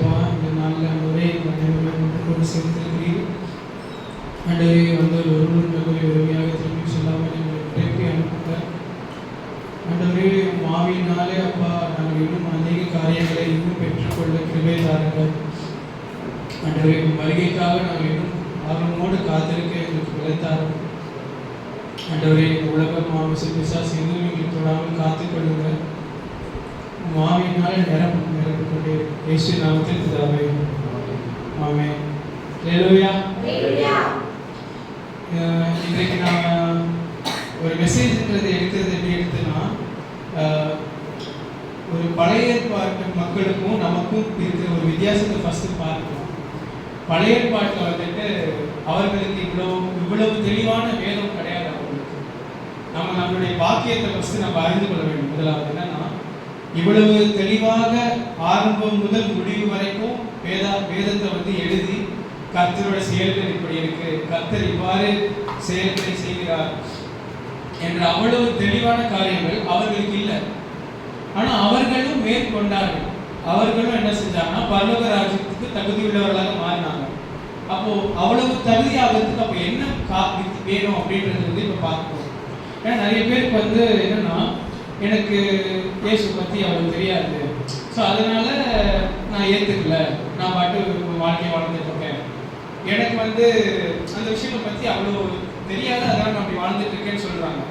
அப்பா இந்த நாளில் ஆண்டவரே கொண்டு சேர்த்திருக்கிறீர்கள். ஆண்டவரே வந்து ஒருவருடைய உரிமையாக திரும்பி சொல்லாமல் எங்களை விரைப்பி அனுப்புங்க. ஆண்டவரே ஆவியினாலே அப்பா நாங்கள் இன்னும் அநேக காரியங்களை இன்னும் பெற்றுக்கொள்ள கிருபை தாருங்கள். ஆண்டவரே வருகைக்காக நாங்கள் இன்னும் ஆர்வமோடு காத்திருக்க எங்களுக்கு விளைத்தாரும். ஆண்டவரே இந்த உலகம் மாமிச பிசாசு எதுவும் எங்களுக்கு தொடாமல் காத்துக்கொள்ளுங்கள். ஆவியினாலே நிரப்பிக்கொண்டே இயேசு நாமத்தில் பிதாவே ஆமென். ஹல்லேலூயா. இன்றைக்கு நான் ஒரு மெசேஜ்ன்றதை எடுக்கிறது எப்படி எடுத்துன்னா, ஒரு பழைய ஏற்பாட்டு மக்களுக்கும் நமக்கும் இருக்கிற ஒரு வித்தியாசத்தை ஃபஸ்ட்டு பார்க்கணும். பழைய ஏற்பாட்டில் வந்துட்டு அவர்களுக்கு இவ்வளவு தெளிவான வேதம் கிடையாது. அவர்களுக்கு நம்மளுடைய பாக்கியத்தை ஃபஸ்ட்டு நம்ம அறிந்து கொள்ள வேண்டும். முதலாவது என்னன்னா, இவ்வளவு தெளிவாக ஆரம்பம் முதல் முடிவு வரைக்கும் வேதத்தை வந்து எழுதி கர்த்தரோட செயல்கள் இப்படி இருக்கு, கர்த்தர் இவ்வாறு செயல்களை செய்கிறார் என்ற அவ்வளவு தெளிவான காரியங்கள் அவர்களுக்கு இல்லை. ஆனால் அவர்களும் மேற்கொண்டார்கள். அவர்களும் என்ன செஞ்சாங்கன்னா பரலோக ராஜ்யத்துக்கு தகுதியுள்ளவர்களாக மாறினாங்க. அப்போ அவ்வளவு தகுதி ஆகிறதுக்கு அப்போ என்ன வேணும் அப்படின்றது வந்து இப்போ பார்க்கணும். ஏன்னா நிறைய பேருக்கு வந்து என்னன்னா, எனக்கு இயேசு பற்றி அவ்வளவு தெரியாது, ஸோ அதனால நான் ஏற்றுக்கல, நான் பாட்டு வாழ்க்கையை வாழ்ந்துட்டு இருக்கேன், எனக்கு வந்து அந்த விஷயத்தை பற்றி அவ்வளோ தெரியாது, அதனால் நான் அப்படி வாழ்ந்துட்டு இருக்கேன்னு சொல்கிறாங்க.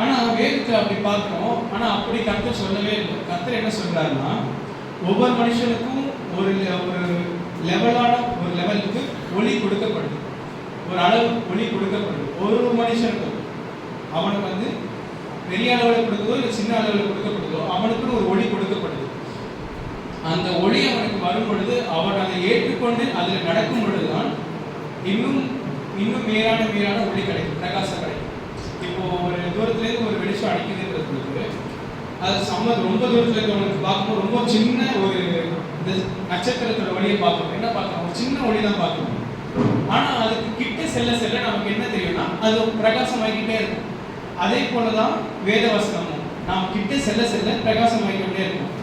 ஆனால் வேதத்தில் அப்படி பார்க்குறோம். ஆனால் அப்படி கர்த்தர் சொல்லவே இல்லை. கர்த்தர் என்ன சொல்கிறாருன்னா, ஒவ்வொரு மனுஷனுக்கும் ஒரு லெவலான ஒரு லெவலுக்கு ஒளி கொடுக்கப்படுது, ஒரு அளவு ஒளி கொடுக்கப்படுது. ஒரு மனுஷனுக்கும் அவனுக்கு வந்து பெரிய அளவில் கொடுக்குதோ இல்லை சின்ன அளவில் கொடுக்கப்படுதோ அவனுக்குன்னு ஒரு ஒளி கொடுக்கப்படுது. அந்த ஒளி அவனுக்கு வரும் பொழுது அவன் அதை ஏற்றுக்கொண்டு அதில் நடக்கும் பொழுதுதான் இன்னும் இன்னும் மேலான ஒளி கிடைக்கும், பிரகாசம் கிடைக்கும். இப்போ ஒரு தூரத்துலேருந்து ஒரு வெளிச்சம் அடிக்குதுன்றது அது ரொம்ப தூரத்தில் இருக்கவங்களுக்கு பார்க்கும்போது ரொம்ப சின்ன ஒரு இந்த நட்சத்திரத்தோட ஒளியை பார்க்கணும். என்ன பார்க்கணும்? ஒரு சின்ன ஒளி தான் பார்க்கணும். ஆனால் அதுக்கு கிட்ட செல்ல செல்ல நமக்கு என்ன தெரியும்னா அது பிரகாசமாகிக்கிட்டே இருக்கும். அதே போலதான் வேத வசனமும் நாம் கிட்ட செல்ல செல்ல பிரகாசமாகிக்கிட்டே இருக்கும்.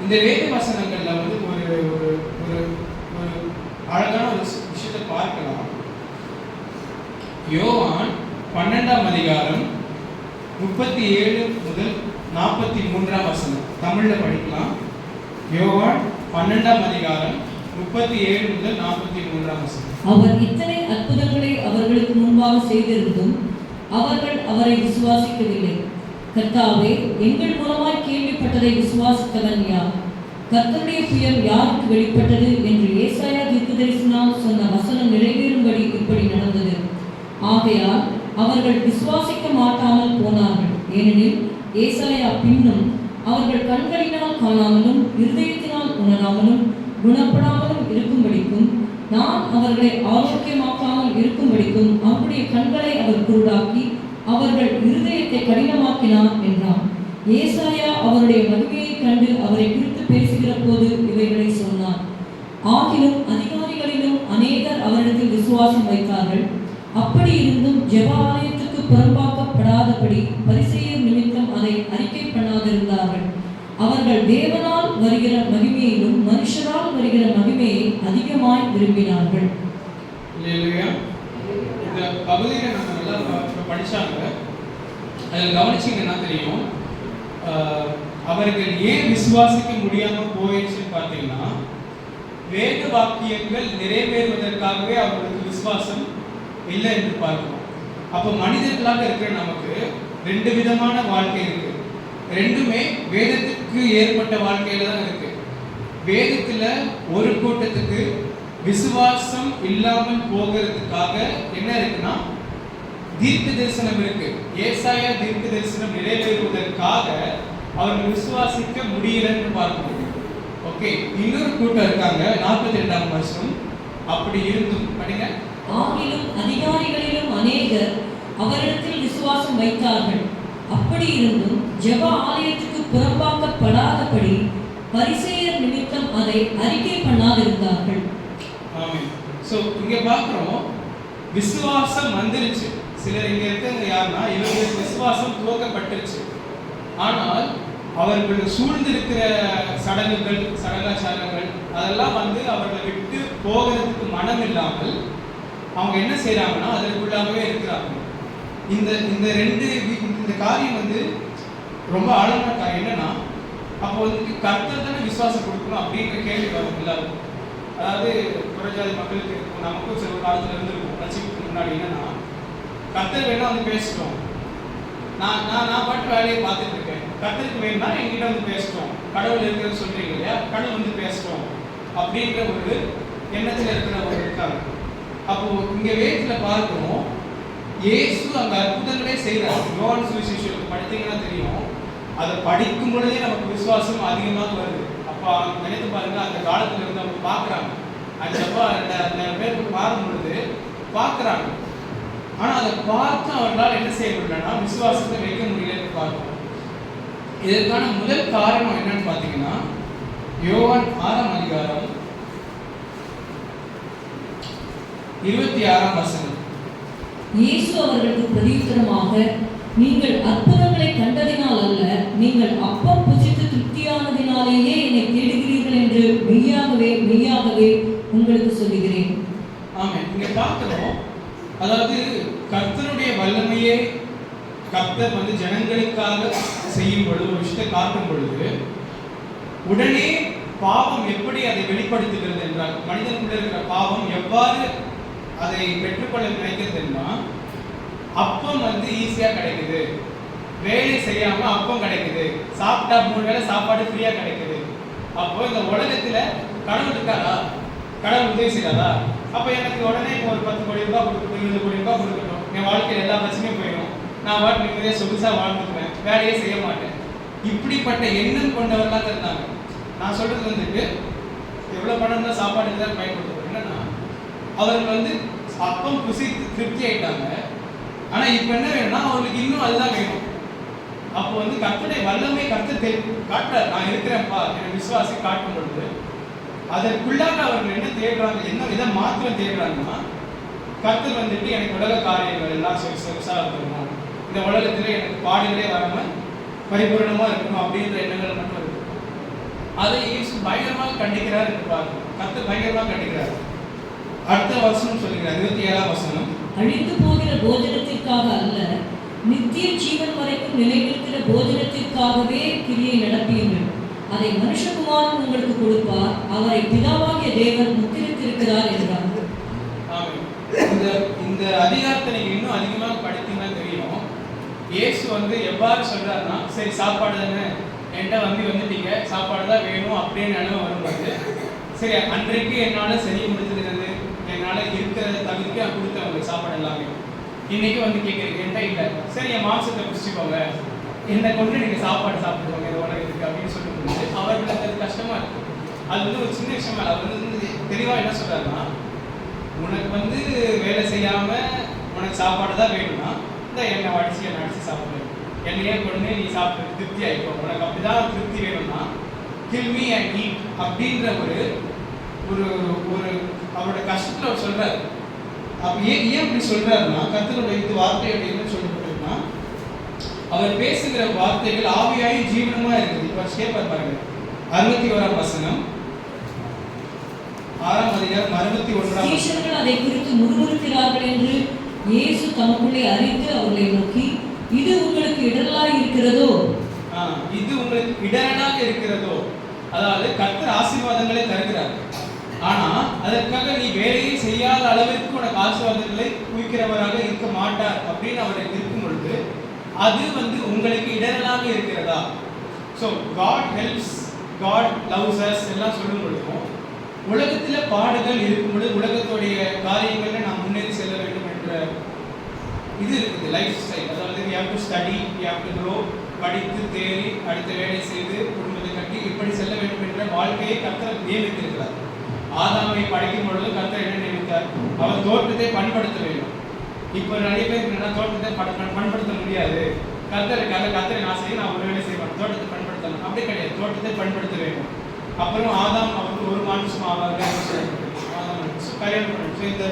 இந்த வேத வசனங்கள்ல வந்து ஒரு ஒரு ஒரு அழகான ஒரு விஷயத்தை பார்க்கலாம். யோவான் 12ஆம் அதிகாரம் 37 முதல் 43ஆம் வசனம் தமிழ்ல படிக்கலாம். யோவான் 12ஆம் அதிகாரம் 37 முதல் 43ஆம் வசனம். அவர் இத்தனை அற்புதங்களை அவர்களுக்கு முன்பாக செய்திருந்தும் அவர்கள் அவரை விசுவாசிக்கவில்லை. கர்த்தாவே, எங்கள் மூலமாய் கேள்விப்பட்டதை விசுவாசித்தவன் யார்? கர்த்தருடைய புயம் யாருக்கு வெளிப்பட்டது என்று ஏசாயா தீர்க்கதரிசினால் சொன்ன வசனம் நிறைவேறும்படி இப்படி நடந்தது. ஆகையால் அவர்கள் விசுவாசிக்க மாட்டாமல் போனார்கள். ஏனெனில் ஏசாயா பின்னும் அவர்கள் கண்களினால் காணாமலும் இருதயத்தினால் உணராமலும் குணப்படாமலும் இருக்கும்படிக்கும் நான் அவர்களை ஆரோக்கியமாக்காமல் இருக்கும்படிக்கும் அவருடைய கண்களை அவர் குருடாக்கி அவர்கள் இருதயத்தை கடினமாக்கினார் என்றார். ஏசாயா அவருடைய மகிமையை கண்டு அவரை குறித்து பேசுகிற போது இவைகளை சொன்னார். ஆகிலும் அதிகாரிகளிலும் அநேகர் அவரிடத்தில் விசுவாசம் வைத்தார்கள். அப்படி இருந்தும் ஜெப ஆலயத்துக்கு புறம்பாக்கப்படாதபடி பரிசேயர் நிமித்தம் அதை அறிக்கை பண்ணாதிருந்தார்கள். அவர்கள் தேவனால் வருகிற மகிமையிலும் மனுஷரால் வருகிற மகிமையை அதிகமாய் விரும்பினார்கள். இந்த பகுதியை நம்ம நல்லா படிச்சாங்க. அதில் கவனிச்சிங்கன்னா தெரியும், அவர்கள் ஏன் விசுவாசிக்க முடியாம போயிடுச்சுன்னு பார்த்தீங்கன்னா, வேத வாக்கியங்கள் நிறைவேறுவதற்காகவே அவர்களுக்கு விசுவாசம் இல்லை என்று பார்க்கிறோம். அப்போ மனிதர்களாக இருக்கிற நமக்கு ரெண்டு விதமான வாழ்க்கை இருக்கு. ரெண்டுமே வேதத்துக்கு ஏற்பட்ட வாழ்க்கையில தான் இருக்கு. வேதத்துல ஒரு கூட்டத்துக்கு விசுவாசம் இல்லாமல் போகிறதுக்காக என்ன இருக்குன்னா தீர்க்க தரிசனம் இருக்கு. ஏசாயா தீர்க்க தரிசனம் நிறைவேறுவதற்காக அவர்கள் விசுவாசிக்க முடியலன்னு பார்க்கணும். ஓகே, இன்னொரு கூட்டம் இருக்காங்க 42ஆம் வருஷம். அப்படி இருந்தும் படிங்க. ஆகிலும் அதிகாரிகளிலும் அநேகர் அவரிடத்தில் விசுவாசம் வைத்தார்கள். அப்படி இருந்தும் ஜெப ஆலயத்துக்கு புறம்பாக்கப்படாதபடி பரிசேயர் நிமித்தம் அதை அறிக்கை பண்ணாதிருந்தார்கள். ஆமென். சோ இங்க பார்க்கிறோம், விசுவாசம் வந்துருச்சு. சிலர் இங்க இருக்கவங்க யாருன்னா இவங்களுக்கு விசுவாசம் துவக்கப்பட்டுருச்சு. ஆனால் அவர்கள் சூழ்ந்திருக்கிற சடங்குகள், சடங்காச்சாரங்கள் அதெல்லாம் வந்து அவர்களை விட்டு போகிறதுக்கு மனம் இல்லாமல் அவங்க என்ன செய்கிறாங்கன்னா அதற்குள்ளாகவே இருக்கிறாங்க. இந்த இந்த காரியம் வந்து ரொம்ப ஆழமான காரியம். என்னன்னா, அப்போ வந்து கர்த்தர் தானே விசுவாசம் கொடுக்கணும் அப்படின்ற கேள்வி வரும் எல்லாருக்கும். அதாவது புறஜாதி மக்களுக்கு இருக்கும், நமக்கும் சில காலத்தில் இருந்திருக்கும் ரட்சிப்புக்கு முன்னாடி. என்னன்னா, கர்த்தர் வேணா வந்து பேசிட்டோம், நான் பாட்டு வேலையை பார்த்துட்டு இருக்கேன், கர்த்தருக்கு வேணும்னா என்கிட்ட வந்து பேசிட்டோம், கடவுள் இருக்கிறது சொல்றீங்க இல்லையா, கடவுள் வந்து பேசிட்டோம் அப்படின்ற ஒரு எண்ணத்தில் இருக்கிறவங்க இருக்காங்க. அப்போ இங்க வேதத்துல பார்க்கிறோம், இயேசு அங்க அற்புதங்களே செய்கிறார். யோவான் சுவிசேஷம் படித்தீங்கன்னா தெரியும், அதை படிக்கும் பொழுதே நமக்கு விசுவாசம் அதிகமாக வருது. அப்போ நினைத்து பாருங்க, அந்த காலத்துல இருந்து அவங்க பார்க்குறாங்க, 5,000 பேருக்கு பார்க்கும் பொழுது பார்க்குறாங்க. ஆனால் அதை பார்த்து அவர்களால் என்ன செய்ய முடியலன்னா விசுவாசத்தை வைக்க முடியலன்னு பார்க்கணும். இதற்கான முதல் காரணம் என்னன்னு பார்த்தீங்கன்னா, யோவான் 6ஆம் அதிகாரம் 26ஆம் வசனம். இயேசு அவர்களுக்கு பிரதியுத்தரமாக, நீங்கள் அற்புதங்களை கண்டதினால் அல்ல, நீங்கள் அப்பம் புசித்து திருப்தியானதினாலேயே என்னை தேடுகிறீர்கள் என்று மெய்யாகவே உங்களுக்கு சொல்லுகிறேன். ஆமென். இங்க பார்க்கிறோம், அதாவது கர்த்தருடைய வல்லமையே கர்த்தர் வந்து ஜனங்களுக்காக செய்யும் பொழுது, ஒரு விஷயத்தை காட்டும் பொழுது, உடனே பாவம் எப்படி அதை வெளிப்படுத்துகிறது என்றால், மனிதனுக்குள்ள இருக்கிற பாவம் எவ்வாறு அதை பெற்றுக்கொள்ள நினைக்கிறதுன்னா, அப்பம் வந்து ஈஸியா கிடைக்குது, வேலை செய்யாம அப்பம் கிடைக்குது, சாப்பிட்டா 3 வேளை சாப்பாடு ஃப்ரீயா கிடைக்குது. அப்போ இந்த உலகத்துல கடவுள் இருக்காரா, கடவுள் உதவி செய்யாதா, அப்ப எனக்கு உடனே ஒரு 10 கோடி ரூபாய் கொடுக்கணும், 20 கோடி ரூபாய் கொடுக்கணும், என் வாழ்க்கையில் எல்லா பிரச்சனையும் போயிடும், நான் வாட்டு நிம்மதியா சொகுசா வாழ்ந்துக்குவேன், வேலையே செய்ய மாட்டேன். இப்படிப்பட்ட எண்ணம் கொண்டவர்களாக இருந்தாங்க. நான் சொல்றது வந்துட்டு எவ்வளவு பணம் தான் சாப்பாடுக்கு தான் பயன்படுத்துவோம். என்னன்னா, அவர்கள் வந்து அப்பம் புசித்து திருப்தி ஆயிட்டாங்க. ஆனா இப்ப என்ன வேணும்னா அவங்களுக்கு இன்னும் அதுதான் வேணும். அப்போ வந்து கர்த்தருடைய வல்லமை கர்த்தர் காட்டுறார், நான் இருக்கிறேன்ப்பா என் விசுவாசி காட்டும் பொழுது, அதற்குள்ளாக அவர்கள் என்ன தேடுறாங்க, என்ன இதை மாத்திரம் தேடுறாங்கன்னா, கர்த்தர் வந்துட்டு எனக்கு உலக காரியங்கள் எல்லாம் சொகுசா இருக்கணும், இந்த உலகத்துல எனக்கு பாடுகளே வராம பரிபூர்ணமா இருக்கணும் அப்படின்ற எண்ணங்கள் மட்டும் இருக்கு. அதை இயேசு பயங்கரமாக கண்டிக்கிறார் என்று பார்க்கிறோம். கர்த்தர் பயங்கரமாக கண்டிக்கிறார். அடுத்த வசனம் சொல்லுகிறார், 27ஆம் வசனம். அழிந்து போகிற போஜனத்திற்காக அல்ல, நித்திய ஜீவன் வரைக்கும் நிலைநிற்கிற போஜனத்திற்காகவே கிரியை நடப்பீர்கள். அதை மனுஷகுமாரன் உங்களுக்கு கொடுப்பார், அவரை பிதாவாகிய தேவன் முத்திரித்திருக்கிறார் என்றார். இந்த அதிகாரத்தை நீங்க இன்னும் அதிகமாக படித்தீங்கன்னா தெரியும், இயேசு வந்து எவ்வாறு சொல்றாருன்னா, சரி சாப்பாடு தானே, என்கிட்ட வந்துட்டீங்க, சாப்பாடு தான் வேணும் அப்படின்னு நினைவு வரும்போது, சரி அன்றைக்கு என்னால் செய்ய முடிஞ்சிருக்கிறது, என்னால் இருக்கிறத தகுதிக்கு நான் கொடுத்தேன் உங்களுக்கு சாப்பாடு எல்லாமே. இன்னைக்கு வந்து கேட்குறீங்க, என்கிட்ட இல்லை, சரி என் மாம்சத்தை குடிச்சுக்கோங்க, என்னை கொண்டு நீங்கள் சாப்பாடு சாப்பிடுவாங்க இந்த உலகத்துக்கு அப்படின்னு சொல்லும்போது அவர்களுக்கு அது கஷ்டமா இருக்கு. அது வந்து ஒரு சின்ன விஷயமா இல்லை. அவர் வந்து தெளிவாக என்ன சொல்றாருன்னா, உனக்கு வந்து வேலை செய்யாம உனக்கு சாப்பாடு தான் வேணும்னா இந்த எண்ணெய் அடிச்சு சாப்பிடு, எண்ணெயே கொண்டு நீ சாப்பிட்டு திருப்தி ஆகிப்போ, உனக்கு அப்படிதான் திருப்தி வேணும்னா கில் மீ அண்ட் ஈட் அப்படின்ற ஒரு ஒரு ஒரு அவரோட கஷ்டத்தில் அவர் சொல்றாரு. அப்போ ஏன் அப்படி சொல்றாருன்னா, கர்த்தருடைய இந்த வார்த்தையோட என்ன சொல்லப்பட்டிருக்குன்னா, அவர் பேசுகிற வார்த்தைகள் ஆவியாயும் ஜீவனமா இருக்குது. இப்போ கேட்பார் பாருங்க, 61ஆம் வசனம், 6ஆம் அதிகாரம் 61ஆம் வசனம். அதை குறித்து முறுமுறுக்கிறார்கள் என்று இயேசு தமக்குள்ளே அறிந்து அவர்களை நோக்கி, இது உங்களுக்கு இடரலாக இருக்கிறதோ, இது உங்களுக்கு இடரலாக இருக்கிறதோ, அதாவது கர்த்தர் ஆசீர்வாதங்களை தருகிறார், ஆனா அதற்காக நீ வேலையை செய்யாத அளவிற்கு உனக்கு ஆசீர்வாதங்களை குவிக்கிறவராக இருக்க மாட்டார் அப்படின்னு அவரை இருக்கும் பொழுது, அது வந்து உங்களுக்கு இடரலாக இருக்கிறதா? So God helps, God loves us எல்லாம் சொல்லும் பொழுதும், உலகத்தில் பாடுகள் இருக்கும் பொழுது உலகத்துடைய காரியங்களில் நாம் முன்னேறி செல்ல வேண்டும் என்ற இது இருக்குது, லைஃப் ஸ்டைல். அதாவது we have to study, we have to grow, படித்து தேறி அடுத்த வேலை செய்து குடும்பத்தை கட்டி இப்படி செல்ல வேண்டும் என்ற வாழ்க்கையை கர்த்தர் நியமித்திருக்கிறார். ஆதாமை படைக்கும் பொழுது கர்த்தர் என்ன நியமித்தார்? அவர் தோட்டத்தை பண்படுத்த வேண்டும். இப்போ நிறைய பேர் என்னன்னா, தோட்டத்தை பண்படுத்த முடியாது, கர்த்தரை நான் செய்ய, நான் ஒரு வேலை செய்வேன், தோட்டத்தை பண்படுத்தணும், அப்படி கிடையாது, தோட்டத்தை பண்படுத்த வேண்டும். அப்புறம் ஆதாம் அவருக்கு ஒரு மானுஷம் ஆவாங்க, கல்யாணம் பண்ணணும். இந்த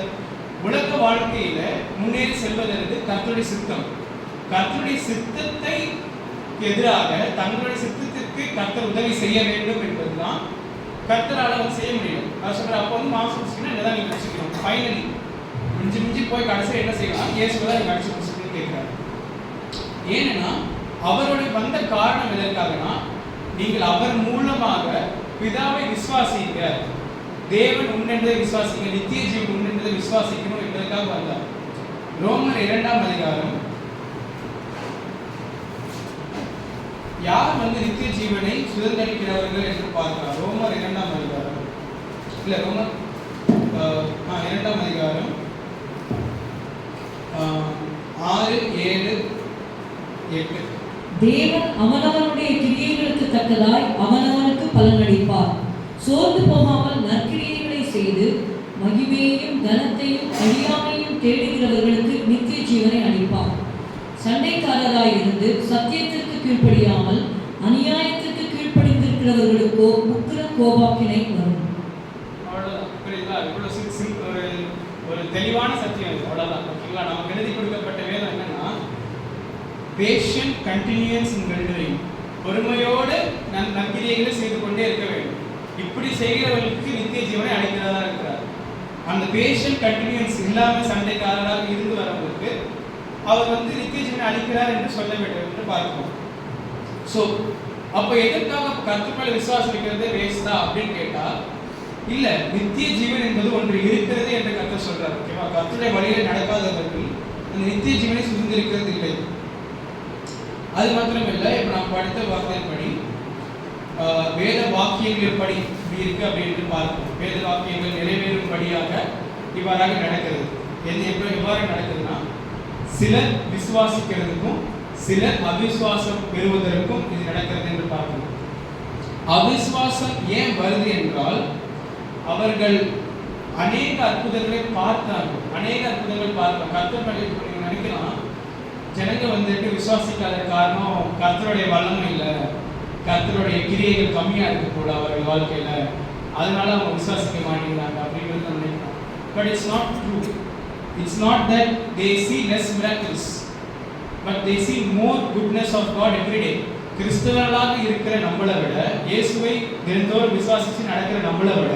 உலக வாழ்க்கையில முன்னேறி செல்வதற்கு கர்த்தருடைய சித்தம், கர்த்தருடைய சித்தத்தை எதிராக தங்களுடைய சித்தத்திற்கு கர்த்தர் உதவி செய்ய வேண்டும் என்பதுதான் கர்த்தரால வந்து செய்ய முடியும். அது சொல்ற அப்போ வந்து மாம்சம் புசிக்கணும் என்னதான் நீங்க நினைச்சுக்கணும். ஃபைனலி மிஞ்சி மிஞ்சி போய் கடைசியில் என்ன செய்யலாம், இயேசுதான் நீங்க அடிச்சு புசிக்கணும்னு கேட்கிறாரு. ஏன்னா அவருடைய வந்த காரணம் எதற்காகனா, நீங்கள் அவர் மூலமாக பிதாவை விசுவாசிங்க, தேவன் உண்டென்றதை விசுவாசிங்க, நித்திய ஜீவன் உண்டென்றதை விசுவாசிக்கணும் என்பதற்காக வந்தார். ரோமர் 2ஆம் அதிகாரம் யார் வந்து நித்திய ஜீவனை சுதந்திரிக்கிறவர்கள் என்று பார்க்கலாம். ரோமர் 2ஆம் அதிகாரம் இல்ல ரோமர் 2ஆம் அதிகாரம் 6, 7, 8. தேவன் அவனவனுடைய கிரியைகளுக்கு தக்கதாய் அவனவனுக்கு பலனளிப்பார். சோர்ந்து போகாமல் நற்கிரியைகளை செய்து மகிமையையும் கனத்தையும் அழியாமையும் தேடுகிறவர்களுக்கு நித்திய ஜீவனை அளிப்பார். சண்டைக்காரராய் இருந்து சத்தியத்திற்கு கீழ்ப்படியாமல் அநியாயத்திற்கு கீழ்ப்படிந்திருக்கிறவர்களுக்கோ உக்கிர கோபாக்கினை வரும். அவ்வளவுதான். புரியுதா? இவ்வளவு ஒரு தெளிவான சத்தியம் இது. அவ்வளவுதான். ஓகேங்களா? நமக்கு எழுதி கொடுக்கப்பட்ட வேதம் என்னன்னா, patient continuance in well doing, பொறுமையோடு நற்கிரியைகளை செய்து கொண்டே இருக்க வேண்டும். இப்படி செய்கிறவர்களுக்கு நித்திய ஜீவனை அளிக்கிறதா இருக்கிறார். அந்த பேஷண்ட் கண்டினியூஸ் இல்லாமல் சண்டைக்காரராக இருந்து வரவங்களுக்கு அவர் வந்து நித்திய ஜீவனை அளிக்கிறார் என்று சொல்ல வேண்டும் என்று பார்ப்போம். ஸோ அப்போ எதற்காக கர்த்தர் மேல விசுவாசம் வைக்கிறதே வேஸ்டா அப்படின்னு கேட்டா, இல்ல, நித்திய ஜீவன் என்பது ஒன்று இருக்கிறது என்று கர்த்தர் சொல்றார். ஓகேவா? கர்த்தருடைய வழியில நடக்காதவர்கள் அந்த நித்திய ஜீவனை சுதந்திரிக்கிறது இல்லை. அது மாத்திரமில்லை, இப்போ நாம் படித்த வார்த்தையின்படி வேத வாக்கியங்கள் படி இப்படி இருக்கு அப்படின்னு பார்ப்போம். வேத வாக்கியங்கள் நிறைவேறும்படியாக இவ்வாறாக நடக்கிறது. எவ்வாறு நடக்குதுன்னா, சிலர் விசுவாசிக்கிறதுக்கும் சிலர் அவிசுவாசம் பெறுவதற்கும் இது நடக்கிறது என்று பார்க்கணும். அவிசுவாசம் ஏன் வருது என்றால், அவர்கள் அநேக அற்புதங்களை பார்த்தார்கள். அநேக அற்புதங்கள் பார்த்தாங்க. கர்த்தர் நினைக்கலாம், ஜனங்க வந்துட்டு விசுவாசிக்காத காரணம் கர்த்தருடைய வல்லமை இல்லை, கர்த்தருடைய கிரியைகள் கம்மியா இருக்கு போல அவர்கள் வாழ்க்கையில, அதனால அவங்க விசுவாசிக்க மாட்டேங்கிறாங்க அப்படிங்கிறது நினைக்கலாம். But it's not true. It's not that they see less miracles, but they see more goodness of God every day. கிறிஸ்தவர்களாக இருக்கிற நம்மளை விட, இயேசுவை தினந்தோறும் விசுவாசித்து நடக்கிற நம்மளை விட,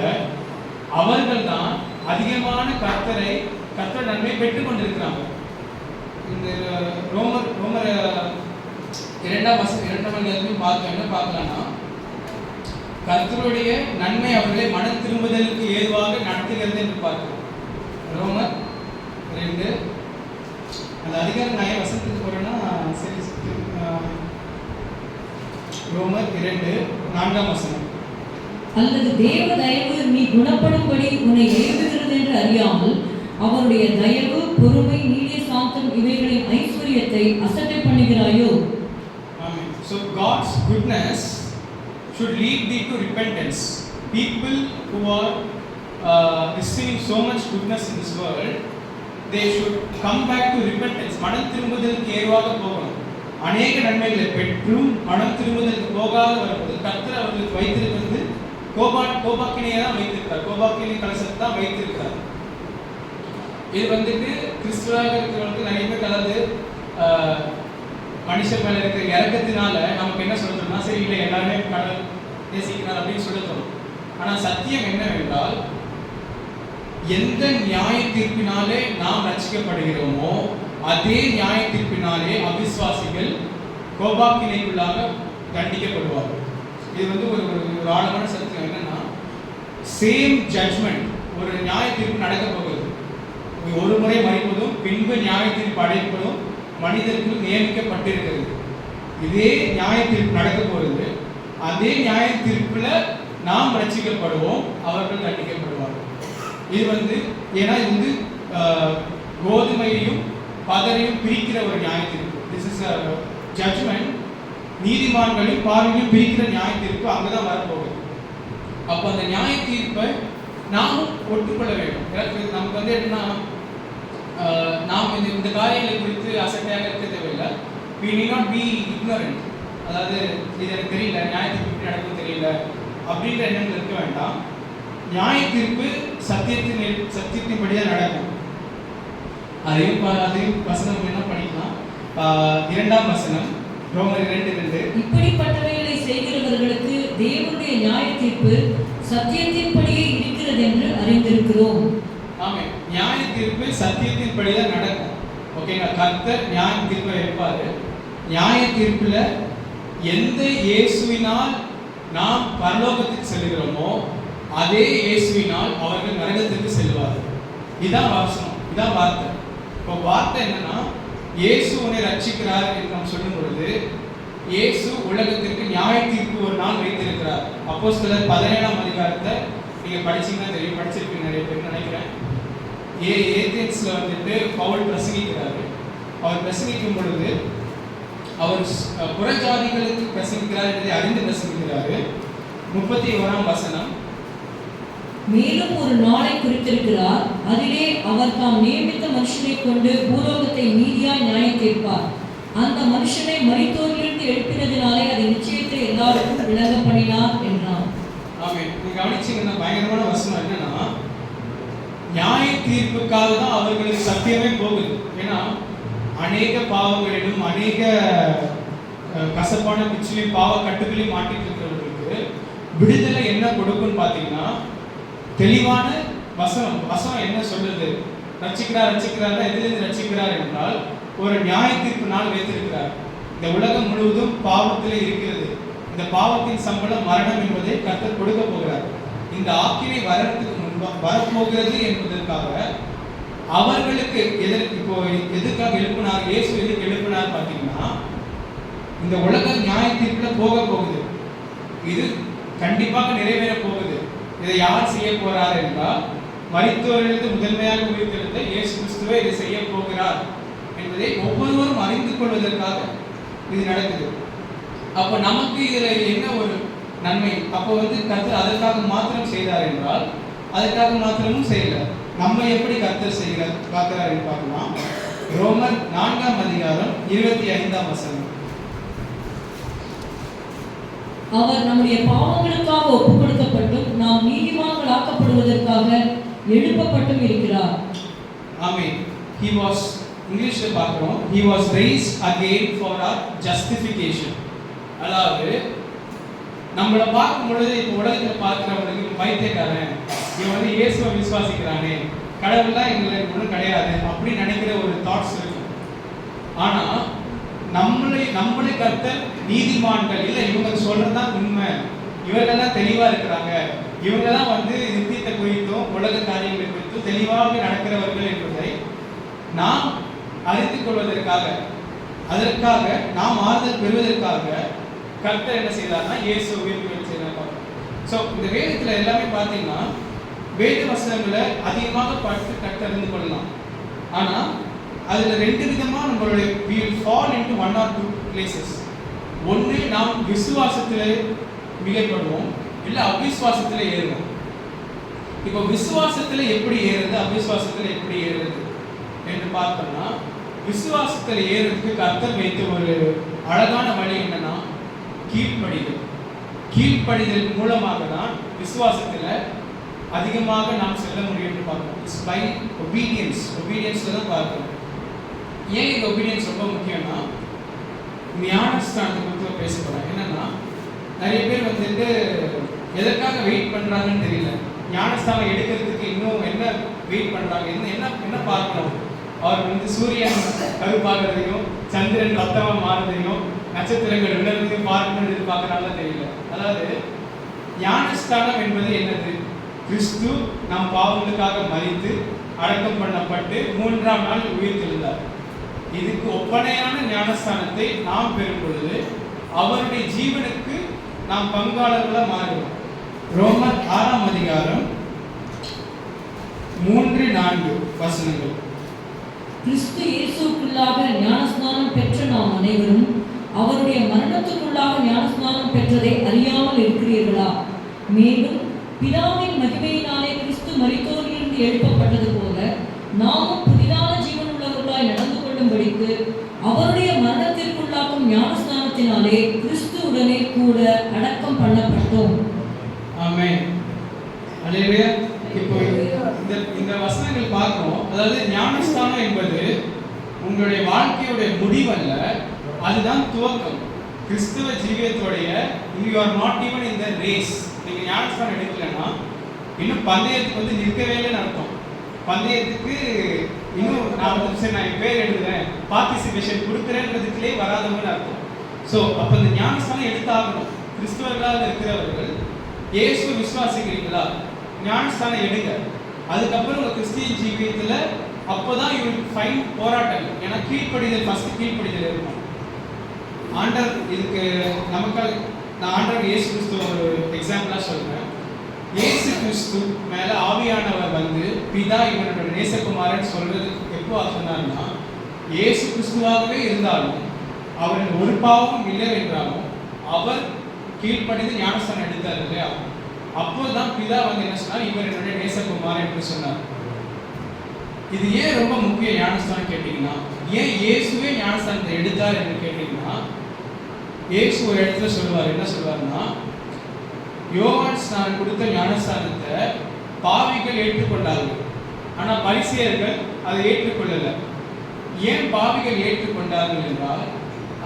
அவர்கள் தான் அதிகமான கர்த்தர் நன்மை பெற்றுக் கொண்டிருக்கிறாங்க. இந்த ரோமர் 2ஆம் அதிகாரத்தில் பார்த்தோம். என்ன பார்க்கலாம்னா, கர்த்தருடைய நன்மை அவர்களை மன திரும்புதலுக்கு ஏதுவாக நடத்துகிறது என்று பார்க்கிறோம். ரோமர் 2 அந்த அதிகாரம் நான் வசனத்துக்கு போறேன்னா சரி. ரோமர் 2 4ஆம் வசனம். அல்லது தேவ தயவு நீ குணப்படும்படி உன்னை ஏவுகிறது என்று அறியாமல் அவருடைய தயவு, பொறுமை, நீடிய சாந்தம் இவைகளின் ஐஸ்வர்யத்தை அசட்டை பண்ணுகிறாயோ? Amen. So God's goodness should lead thee to repentance. People who are receiving so much goodness in this world, they should come back to repentance. மனம் திரும்புதலுக்கு ஏதுவாக போகணும். அநேக நன்மைகளை பெற்றும் மனம் திரும்புதலுக்கு போகாத வரும்போது கர்த்தர் அவர்களுக்கு வைத்திருக்கிறது கோபாக்கினையை தான் வைத்திருக்கார். கோபாக்கினை கலசத்தை தான் வைத்திருக்கார். இது வந்துட்டு கிறிஸ்துவாக இருக்கிறவங்களுக்கு நிறைய பேர், அதாவது மனுஷன் மேல இருக்கிற இறக்கத்தினால நமக்கு என்ன சொல்றோம்னா, சரி இல்லை எல்லாருமே கடவுள் நேசிக்கிறார் அப்படின்னு சொல்லுறோம். ஆனா சத்தியம் என்னவென்றால், எந்த நியாய தீர்ப்பினாலே நாம் ரட்சிக்கப்படுகிறோமோ அதே நியாய தீர்ப்பினாலே அவிசுவாசிகள் கோபாக்கினைக்குள்ளாக தண்டிக்கப்படுவார்கள். இது வந்து ஒரு ஆழமான சத்தியம். என்னன்னா, சேம் ஜட்ஜ்மெண்ட், ஒரு நியாய தீர்ப்பு நடக்க போகுது. ஒரு முறை மறிப்பதும் பின்பு நியாய தீர்ப்பு அடைப்பதும் மனிதருக்கு நியமிக்கப்பட்டிருக்கிறது. இதே நியாய தீர்ப்பு நடக்க போகிறது. அதே நியாய தீர்ப்புல நாம் ரட்சிக்கப்படுவோம், அவர்கள் தண்டிக்கப்படுவார்கள். இது வந்து ஏன்னா இது வந்து கோதுமையையும் பதரையும் பிரிக்கிற ஒரு நியாய தீர்ப்பு. This is judgement. நீதிமான்களையும் பாவிகளையும் பிரிக்கிற நியாய தீர்ப்பு அங்கதான் வரப்போகுது. அப்போ அந்த நியாய தீர்ப்பை நாமும் ஒட்டுக்கொள்ள வேண்டும். நமக்கு வந்து என்னன்னா, நாம் இந்த காரியங்களை குறித்து அசட்டையாக இருக்க தேவையில்லை. we need not be ignorant. அதாவது இது எனக்கு தெரியல, நியாய தீர்ப்பு எப்படி நடக்கும் தெரியல அப்படின்ற எண்ணங்கள் இருக்க வேண்டாம். நியாய தீர்ப்பு சத்தியத்தின்படி தான் நடக்கும். அதையும் வசனம் என்ன படிக்கலாம். 2ஆம் வசனம் ரோமர் 2:2. இப்படிப்பட்டவைகளை செய்கிறவர்களுக்கு தேவனுடைய நியாய தீர்ப்பு சத்தியத்தின்படியே இருக்கிறது என்று அறிந்திருக்கிறோம். ஆமென். நியாய தீர்ப்பு சத்தியத்தின்படி தான் நடக்கும். ஓகேங்களா? கர்த்தர் நியாய தீர்ப்பை வைப்பாரு. நியாய தீர்ப்புல எந்த இயேசுவினால் நாம் பரலோகத்துக்கு செல்கிறோமோ அதே இயேசுவினால் அவர்கள் நரகத்துக்கு செல்வார்கள். இதான் வசனம், இதான் வார்த்தை. இப்போ வார்த்தை என்னன்னா, இயேசு உன்னை ரட்சிக்கிறார் என்று நாம் சொல்லும் பொழுது இயேசு உலகத்திற்கு நியாய தீர்ப்பு ஒரு நாள் வைத்திருக்கிறார். அப்போஸ்தலர் 17ஆம் அதிகாரத்தை நீங்க படிச்சீங்கன்னா தெரியும், படிச்சிருப்பீங்க நிறைய பேர் நினைக்கிறேன். ஏதென்ஸ்ல வந்துட்டு பவுல் பிரசங்கிக்கிறாரு. அவர் பிரசங்கிக்கும் பொழுது அவர் புறஜாதிகளுக்கு பிரசங்கிக்கிறார் என்பதை அறிந்து பிரசங்கிக்கிறாரு. 31ஆம் வசனம். மேலும் ஒரு நாளை குறித்திருக்கிறார், அதிலே அவர் தாம் நியமித்த மனுஷனை கொண்டு பூலோகத்தை நீதியாய் நியாயம் தீர்ப்பார். அந்த மனுஷனை மரித்தோரிலிருந்து எழுப்பினதினாலே அதை நிச்சயத்தை எல்லாருக்கும் விளங்க பண்ணினார் என்றார். ஆமென். நீங்க கவனிச்சீங்கன்னா பயங்கரமான வசனம் என்னன்னா, நியாய தீர்ப்புக்காக தான் அவர்களுக்கு சத்தியமே போகுது. ஏன்னா அநேக பாவங்களிலும் அநேக கசப்பான பிச்சிலையும் பாவ கட்டுகளையும் மாட்டிட்டு இருக்கிறவர்களுக்கு விடுதலை என்ன கொடுக்குன்னு பார்த்தீங்கன்னா, தெளிவான வசனம் என்ன சொல்லுது? ரட்சிக்கிறார் எதிலிருந்து ரட்சிக்கிறார் என்றால் ஒரு நியாய தீர்ப்பு நாள் வைத்திருக்கிறார். இந்த உலகம் முழுவதும் பாவத்திலே இருக்கிறது. இந்த பாவத்தின் சம்பளம் மரணம் என்பதை கர்த்தர் கொடுக்க போகிறார். இந்த ஆக்கினை வரத்துக்கு முன்பாக வரப்போகிறது என்பதற்காக அவர்களுக்கு இப்போ எதுக்காக எழுப்பினார்? இயேசு எதுக்கு எழுப்பினார் பார்த்தீங்கன்னா, இந்த உலகம் நியாய தீர்ப்புல போகுது. இது கண்டிப்பாக நிறைவேற போகுது. இதை யார் செய்ய போறார் என்றால், மரித்தோரிலிருந்து முதன்மையாக உயிர்த்தெழுந்த இயேசு கிறிஸ்துவே இதை செய்ய போகிறார் என்பதை ஒவ்வொருவரும் அறிந்து கொள்வதற்காக இது நடக்குது. அப்போ நமக்கு இதுல என்ன ஒரு நன்மை? அப்போ கர்த்தர் அதற்காக மாத்திரம் செய்தார் என்றால், அதற்காக மாத்திரமும் செய்யல. நம்ம எப்படி கர்த்தர் செய்கிறார் பார்க்கிறார் என்று பார்க்கலாம். ரோமர் 4ஆம் அதிகாரம் 25ஆம் வசனம். அவர் நம்முடைய பாவங்களுக்காக ஒப்புக் கொடுக்கப்பட்டும் நாம் நீதிமான்களாக்கப்படுவதற்காக எழுப்பப்பட்டும் இருக்கிறார். ஆமென். He was இங்கிலீஷ்ல பார்க்கிறோம், he was raised again for our justification. அதாவது நம்மள பார்க்கும் பொழுது இப்போ உலகத்துல பார்க்கிறவங்களுக்கு பைத்தியக்காரன், இவன் இயேசுவை விசுவாசிக்கிறானே, கடவுள்லாம் எங்களுக்கு ஒன்றும் கிடையாது அப்படி நினைக்கிற ஒரு தாட்ஸ் இருக்கும். ஆனா நம்மளை கர்த்தர் நீதிமான்கள் இல்லை, இவங்க சொல்றதுதான் உண்மை, இவர்கள் தான் தெளிவா இருக்கிறாங்க, இவங்க தான் நித்தியத்தை குறித்தும் உலக காரியங்களை குறித்தும் தெளிவாக நடக்கிறவர்கள் என்பதை நாம் அறிந்து கொள்வதற்காக, அதற்காக நாம் ஆறுதல் பெறுவதற்காக கர்த்தர் என்ன செய்தார்னா இயேசு உயிர்த்தெழுதல் செய்தார். ஸோ இந்த வேதத்தில் எல்லாமே பார்த்தீங்கன்னா வேத வசனங்களை அதிகமாக பார்த்து கர்த்தர் அறிந்து கொள்ளலாம். ஆனால் அதில் ரெண்டு விதமாக நம்மளுடைய we will fall into one or two places. ஒன்று, நாம் விசுவாசத்தில் மிகைப்படுவோம், இல்லை அவிசுவாசத்தில் ஏறுவோம். இப்போ விசுவாசத்தில் எப்படி ஏறுறது, அவிசுவாசத்தில் எப்படி ஏறுறது என்று பார்த்தோம்னா, விசுவாசத்தில் ஏறுறதுக்கு கர்த்தர் வைத்த ஒரு அழகான வழி என்னன்னா கீழ்ப்படிதல் மூலமாக தான் விசுவாசத்தில் அதிகமாக நாம் செல்ல முடியும் என்று பார்க்கணும். இட்ஸ் பை ஒபீடியன்ஸ்ல தான் பார்க்கணும். ஏன் இந்த ஒபீடியன்ஸ் ரொம்ப முக்கியம்னா, ஞானஸ்தானத்தை குறித்து பேச போறேன். என்னன்னா, நிறைய பேர் எதற்காக வெயிட் பண்றாங்கன்னு தெரியல. ஞானஸ்தானம் எடுக்கிறதுக்கு இன்னும் என்ன வெயிட் பண்றாங்க, என்ன பார்க்கணும்? அவர் சூரியன் கருப்பாகிறதையும் சந்திரன் ரத்தமா மாறுறதையும் நட்சத்திரங்கள் விழுறதையும் பார்க்கணும்னு எதிர்பார்க்கறாங்க தெரியல. அதாவது ஞானஸ்தானம் என்பது என்னது? கிறிஸ்து நம் பாவங்களுக்காக மரித்து அடக்கம் பண்ணப்பட்டு 3ஆம் நாள் உயிர்த்தெழுந்தார். இதுக்கு ஒப்பனையான ஞானஸ்தானத்தை நாம் பெறும் பொழுது அவருடைய ஜீவனுக்கு நாம் பங்காளர்களாக மாறுவோம். ரோமர் 6ஆம் அதிகாரம் 3-4 வசனங்கள். கிறிஸ்து இயேசுக்குள்ளாக ஞானஸ்நானம் பெற்ற நாம் அனைவரும் அவருடைய மரணத்துக்குள்ளாக ஞானஸ்நானம் பெற்றதை அறியாமல் இருக்கிறீர்களா? மேலும் பிதாவின் மகிமையினாலே கிறிஸ்து மரித்தோரிலிருந்து எழுப்பப்பட்டது போல நாமும் புதிதான ஜீவன் உள்ளவர்களாய் நடந்து கொள்ளும்படிக்கு அவருடைய மரணத்திற்குள்ளாக்கும் ஞானஸ்நானத்தினாலே கிறிஸ்துவுடனே கூட அடக்கம் பண்ணப்பட்டோம். ஆமென். அல்லேலூயா. இப்போ இந்த வசனங்கள் பார்க்கிறோம். அதாவது ஞானஸ்தானம் என்பது உங்களுடைய வாழ்க்கையுடைய முடிவல்ல, அதுதான் துவக்கம். கிறிஸ்துவ ஜீவியத்தோடைய you are not even in the race. நீங்க ஞானஸ்தானம் எடுக்கலன்னா இன்னும் பந்தயத்துக்கு வந்து நிற்கவே இல்லைன்னு அர்த்தம். பந்தயத்துக்கு இன்னும் நான் வந்து சரி நான் என் பேர் எழுதுறேன், பார்ட்டிசிபேஷன் கொடுக்குறேன்றதுக்குள்ளே வராதவங்கன்னு அர்த்தம். ஸோ அப்போ இந்த ஞானஸ்தானம் எடுத்தாகணும். கிறிஸ்துவர்களாக இருக்கிறவர்கள் இயேசு விசுவாசிக்கிறீங்களா, ஞானஸ்தானம் எடுங்க. அதுக்கப்புறம் உங்கள் கிறிஸ்டியன் ஜீவியத்தில் அப்போதான் யூ வில் ஃபைண்ட் போராட்டங்கள். ஏன்னா கீழ்ப்படிதல் ஃபர்ஸ்ட் கீழ்ப்படிதல் இருக்கும். ஆண்டவர் இதுக்கு நமக்காக நான் ஆண்டவர் இயேசு கிறிஸ்துவ ஒரு எக்ஸாம்பிளாக சொல்கிறேன். இயேசு கிறிஸ்து மேலே ஆவியானவர் வந்து பிதா இவனோட நேசகுமாரன் சொல்றது எப்போ சொன்னார்னா, இயேசு கிறிஸ்துவாகவே இருந்தாலும் அவரின் ஒரு பாவமும் இல்லை என்றாலும் அவர் கீழ்ப்படிந்து ஞானஸ்தானம் எடுத்தார் இல்லையா, அப்போதான் பிதா வந்து என்ன சொன்னார், இவர் என்னுடைய நேசகுமாரன் என்று சொன்னார். இது ஏன் ரொம்ப முக்கிய ஞானஸ்தானம் கேட்டீங்கன்னா, ஏன் இயேசுவே ஞானஸ்தானத்தை எடுத்தார் என்று கேட்டீங்கன்னா, இயேசு ஒரு இடத்துல சொல்லுவார், என்ன சொல்லுவார்னா, யோவான் ஸ்நானம் கொடுத்த ஞானஸ்தானத்தை பாவிகள் ஏற்றுக்கொண்டார்கள், ஆனால் பரிசேயர்கள் அதை ஏற்றுக்கொள்ளல. ஏன் பாவிகள் ஏற்றுக்கொண்டார்கள் என்றால்,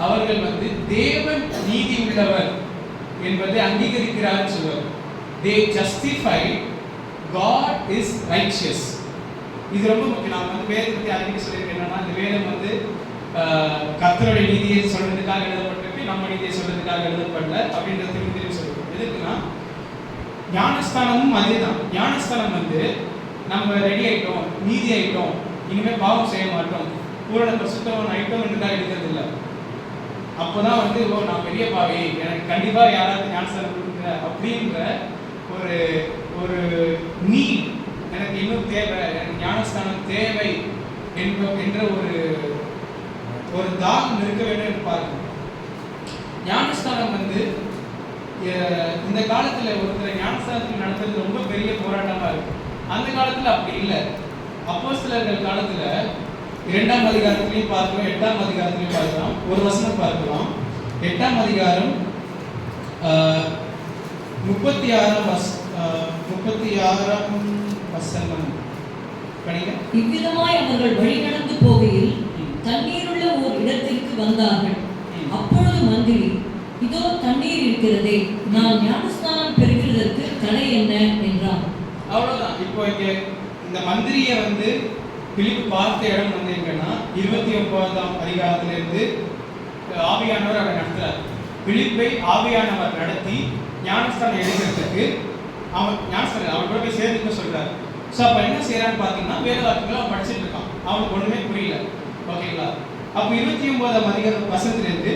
அவர்கள் வந்து தேவன் நீதி உள்ளவர் என்பதை அங்கீகரிக்கிறார்கள் சொல்வார். They justify God is righteous. இது ரொம்ப முக்கியம். நான் வந்து வேதத்தை பற்றி அடிக்கடி சொல்லியிருக்கேன். என்னன்னா, இந்த வேதம் வந்து கர்த்தருடைய நீதியை சொல்றதுக்காக எழுதப்பட்டிருக்கு, நம்ம நீதியை சொல்றதுக்காக எழுதப்படல அப்படின்றத திரும்பி சொல்லுவோம். எதுக்குன்னா, ஞானஸ்தானமும் அதேதான். ஞானஸ்தானம் வந்து நம்ம ரெடி ஆயிட்டோம், நீதி ஆயிட்டோம், இனிமேல் பாவம் செய்ய மாட்டோம், பூரண பரிசுத்தவான் ஆயிட்டோம் என்றுதான் எடுக்கிறது இல்லை. அப்போதான் வந்து ஓ நான் பெரிய பாவி, எனக்கு கண்டிப்பாக யாராவது ஞானஸ்தானம் கொடுக்குற அப்படின்ற ஒரு ஒரு நீட் எனக்கு இன்னும் தேவை, எனக்கு ஞானஸ்தானம் தேவை என்ற ஒரு தாகம் இருக்க வேண்டும் என்று பார்க்கணும். ஞானஸ்தானம் வந்து இந்த காலத்தில் ஒருத்தர் ஞானஸ்தானத்தில் நடத்துறது ரொம்ப பெரிய போராட்டமாக இருக்கு. அந்த காலத்தில் அப்படி இல்லை. அப்போஸ்தலர்கள் காலத்தில் 2ஆம் அதிகாரத்திலையும் பார்க்கலாம், 8ஆம் அதிகாரத்திலையும் பார்க்கலாம். ஒரு வசனம் பார்க்கலாம். 8ஆம் அதிகாரம் 36ஆம் வசனம் படிங்க. இவ்விதமாய் அவர்கள் வழி நடந்து போகையில் தண்ணீருள்ள ஓர் இடத்திற்கு வந்தார்கள். அப்பொழுது மந்திரி, இதோ தண்ணீர் இருக்கிறதே, நான் ஞானஸ்நானம் பெறுகிறதற்கு தடை என்ன என்றான். அவ்வளவுதான். இப்போ இங்க இந்த மந்திரியை வந்து பிலிப்பு பார்த்த இடம் வந்து எங்கன்னா 29ஆம் அதிகாரத்திலிருந்து ஆவியானவர் அவரை நடத்துறார். பிலிப்பை ஆவியானவர் நடத்தி ஞானஸ்தானம் எடுக்கிறதுக்கு அவன் கூட போய் சேர்ந்துக்க சொல்றாரு. ஸோ அப்போ என்ன செய்யறான்னு பார்த்தீங்கன்னா, வேத வாக்கியங்களை அவன் படிச்சுட்டு இருக்கான், அவனுக்கு ஒன்றுமே புரியல. ஓகேங்களா? அப்போ 29ஆம் அதிகாரம் வசனத்திலிருந்து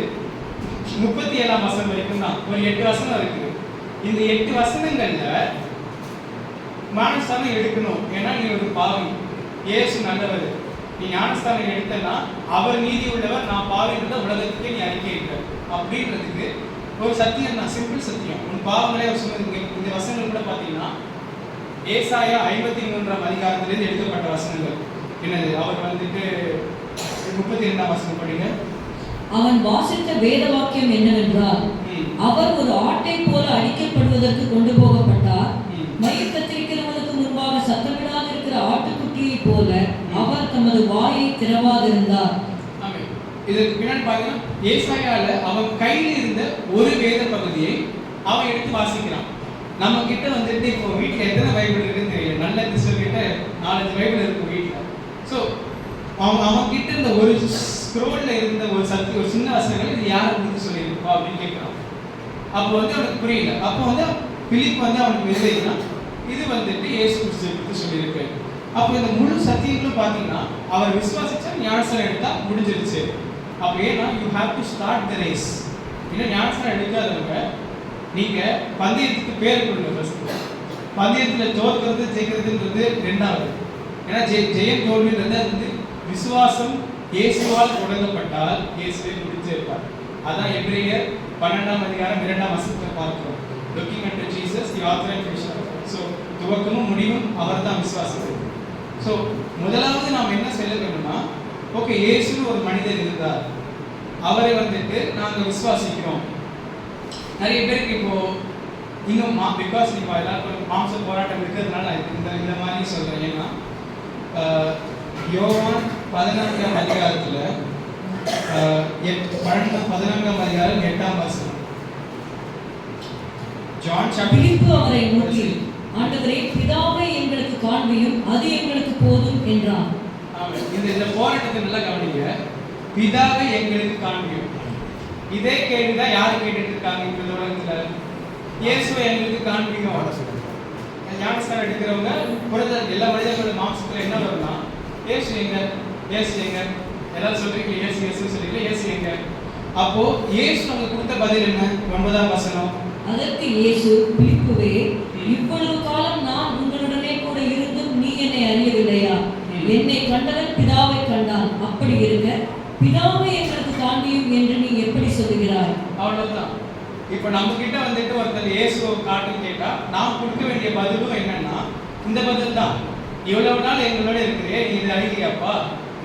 37ஆம் வசனம் வரைக்கும் தான் ஒரு 8 வசனம் இருக்குது. இந்த 8 வசனங்கள்ல ஞானஸ்தானம் எடுக்கணும். ஏன்னா நீ ஒரு பாவி, இயேசு நல்லவர், நீ ஞானஸ்தானம் எடுத்தனா அவர் நீதி உள்ளவர், நான் பாவின்றத உலகத்துக்கே நீ அறிக்கையிட்ட அப்படின்றதுக்கு ஒரு சத்தியம் தான், சிம்பிள் சத்தியம். உன் பாவங்களே அவர் சொன்னது. இந்த வசனங்கள் கூட பார்த்தீங்கன்னா ஏசாயா 53ஆம் அதிகாரத்திலிருந்து எடுக்கப்பட்ட வசனங்கள். என்னது? அவர் வந்துட்டு 32ஆம் வசனம் படிங்க. அவன் வாசித்த வேத வாக்கியம் என்னவென்றால், அவர் ஒரு ஆட்டை போல அடிக்கப்படுவதற்கு கொண்டு போகப்பட்டார், மயிர் கத்திரிக்கிறவனுக்கு முன்பாக சத்தமிடாது இருக்கிற ஆட்டுக்குட்டியை போல அவர் தமது வாயை திறவாதிருந்தார். இதற்கு பின்னாடி பார்த்தீங்கன்னா ஏசாயால அவன் கையில் இருந்த ஒரு வேத பகுதியை அவன் எடுத்து வாசிக்கிறான். நம்ம கிட்ட வந்துட்டு இப்போ வீட்டில் எத்தனை பைபிள் இருக்குன்னு தெரியல. நல்ல கிறிஸ்தவ கிட்ட 4-5 பைபிள் இருக்கும் வீட்டில். ஸோ அவன் கிட்ட இருந்த ஒரு ஸ்க்ரோல்ல இருந்த ஒரு சின்ன வசனங்கள் இது யாரை கொடுத்து சொல்லியிருப்பா அப்படின்னு கேட்குறான். அப்போ வந்து அவனுக்கு புரியல. அப்போ வந்து பிலிப் வந்து அவனுக்கு எழுதினா இது வந்துட்டு இயேசு கிறிஸ்துவை கொடுத்து சொல்லியிருக்கு. அப்போ இந்த முழு சத்தியங்களும் பார்த்தீங்கன்னா அவர் விசுவாசிச்சா ஞானஸ்தானம் எடுத்தா முடிஞ்சிருச்சு. அப்போ ஏன்னா you have to start the race. இன்னும் ஞானஸ்தானம் எடுக்காதவங்க நீங்கள் பந்தயத்துக்கு பேர் கொடுங்க. ஃபர்ஸ்ட் பந்தயத்தில் தோற்கிறது ஜெயிக்கிறதுன்றது ரெண்டாவது. ஏன்னா ஜெயம் தோல்வின்றது அது வந்து விசுவாசம் இயேசுவால் தொடங்கப்பட்டால் இயேசுவை முடிச்சிருப்பார். அதான் எபிரேயர் 12ஆம் அதிகாரம் 2ஆம் வசனத்தை பார்க்கிறோம். Looking at Jesus the author and finisher. So துவக்கமும் முடிவும் அவர் தான் விசுவாசம். ஸோ முதலாவது நாம் என்ன சொல்ல வேணும்னா, ஓகே இயேசுன்னு ஒரு மனிதர் இருந்தார், அவரை வந்துட்டு நாங்கள் விசுவாசிக்கிறோம். நிறைய பேருக்கு இப்போ இன்னும் பிகாஸ் இப்போ எல்லாருக்கும் மாம்ச போராட்டம் இருக்கிறதுனால இந்த மாதிரி சொல்கிறேன். ஏன்னா யோவான் 14ஆம் அதிகாரத்தில் பதினான்காம் அதிகாரம் 8ஆம் வசனம். ஜான் பிலிப்பு அவரை நோக்கி, ஆண்டவரே, பிதாவை எங்களுக்கு காண்பியும், அது எங்களுக்கு போதும் என்றான். ஆமென். இந்த போராட்டத்தை நல்லா கவனிங்க. பிதாவை எங்களுக்கு காண்பியும். இதே கேள்விதான் யாரு கேட்டுட்டு இருக்காங்க இந்த உலகத்துல? இயேசுவை எங்களுக்கு காண்பியும். ஞானஸ்தானம் எடுக்கிறவங்க புறத்தில் எல்லா மனிதர்களோட மாம்சத்துல என்ன வரும்னா, இயேசு எங்க, இயேசு எங்க, எல்லாரும் சொல்றீங்க இயேசு இயேசு சொல்றீங்க, இயேசு எங்க? அப்போ இயேசு நமக்கு கொடுத்த பதில் என்ன? 9ஆம் வசனம். அதற்கு இயேசு, பிலிப்புவே, இவ்வளவு காலம் நான் உங்களுடனே கூட இருந்தும் நீ என்னை அறியவில்லையா? என்னை கண்டவன் பிதாவை கண்டான். அப்படி இருக்க பிதாவை எங்களுக்கு காண்பியும் என்று நீ எப்படி சொல்லுகிறாய்? அவ்வளவுதான். இப்ப நம்ம கிட்ட வந்துட்டு ஒருத்தர் இயேசுவை காட்டுன்னு கேட்டா நாம் கொடுக்க வேண்டிய பதிலும் என்னன்னா இந்த பதில் தான். இவ்வளவு நாள் எங்களோட இருக்கிறே, நீ இதை அறிகிறியாப்பா?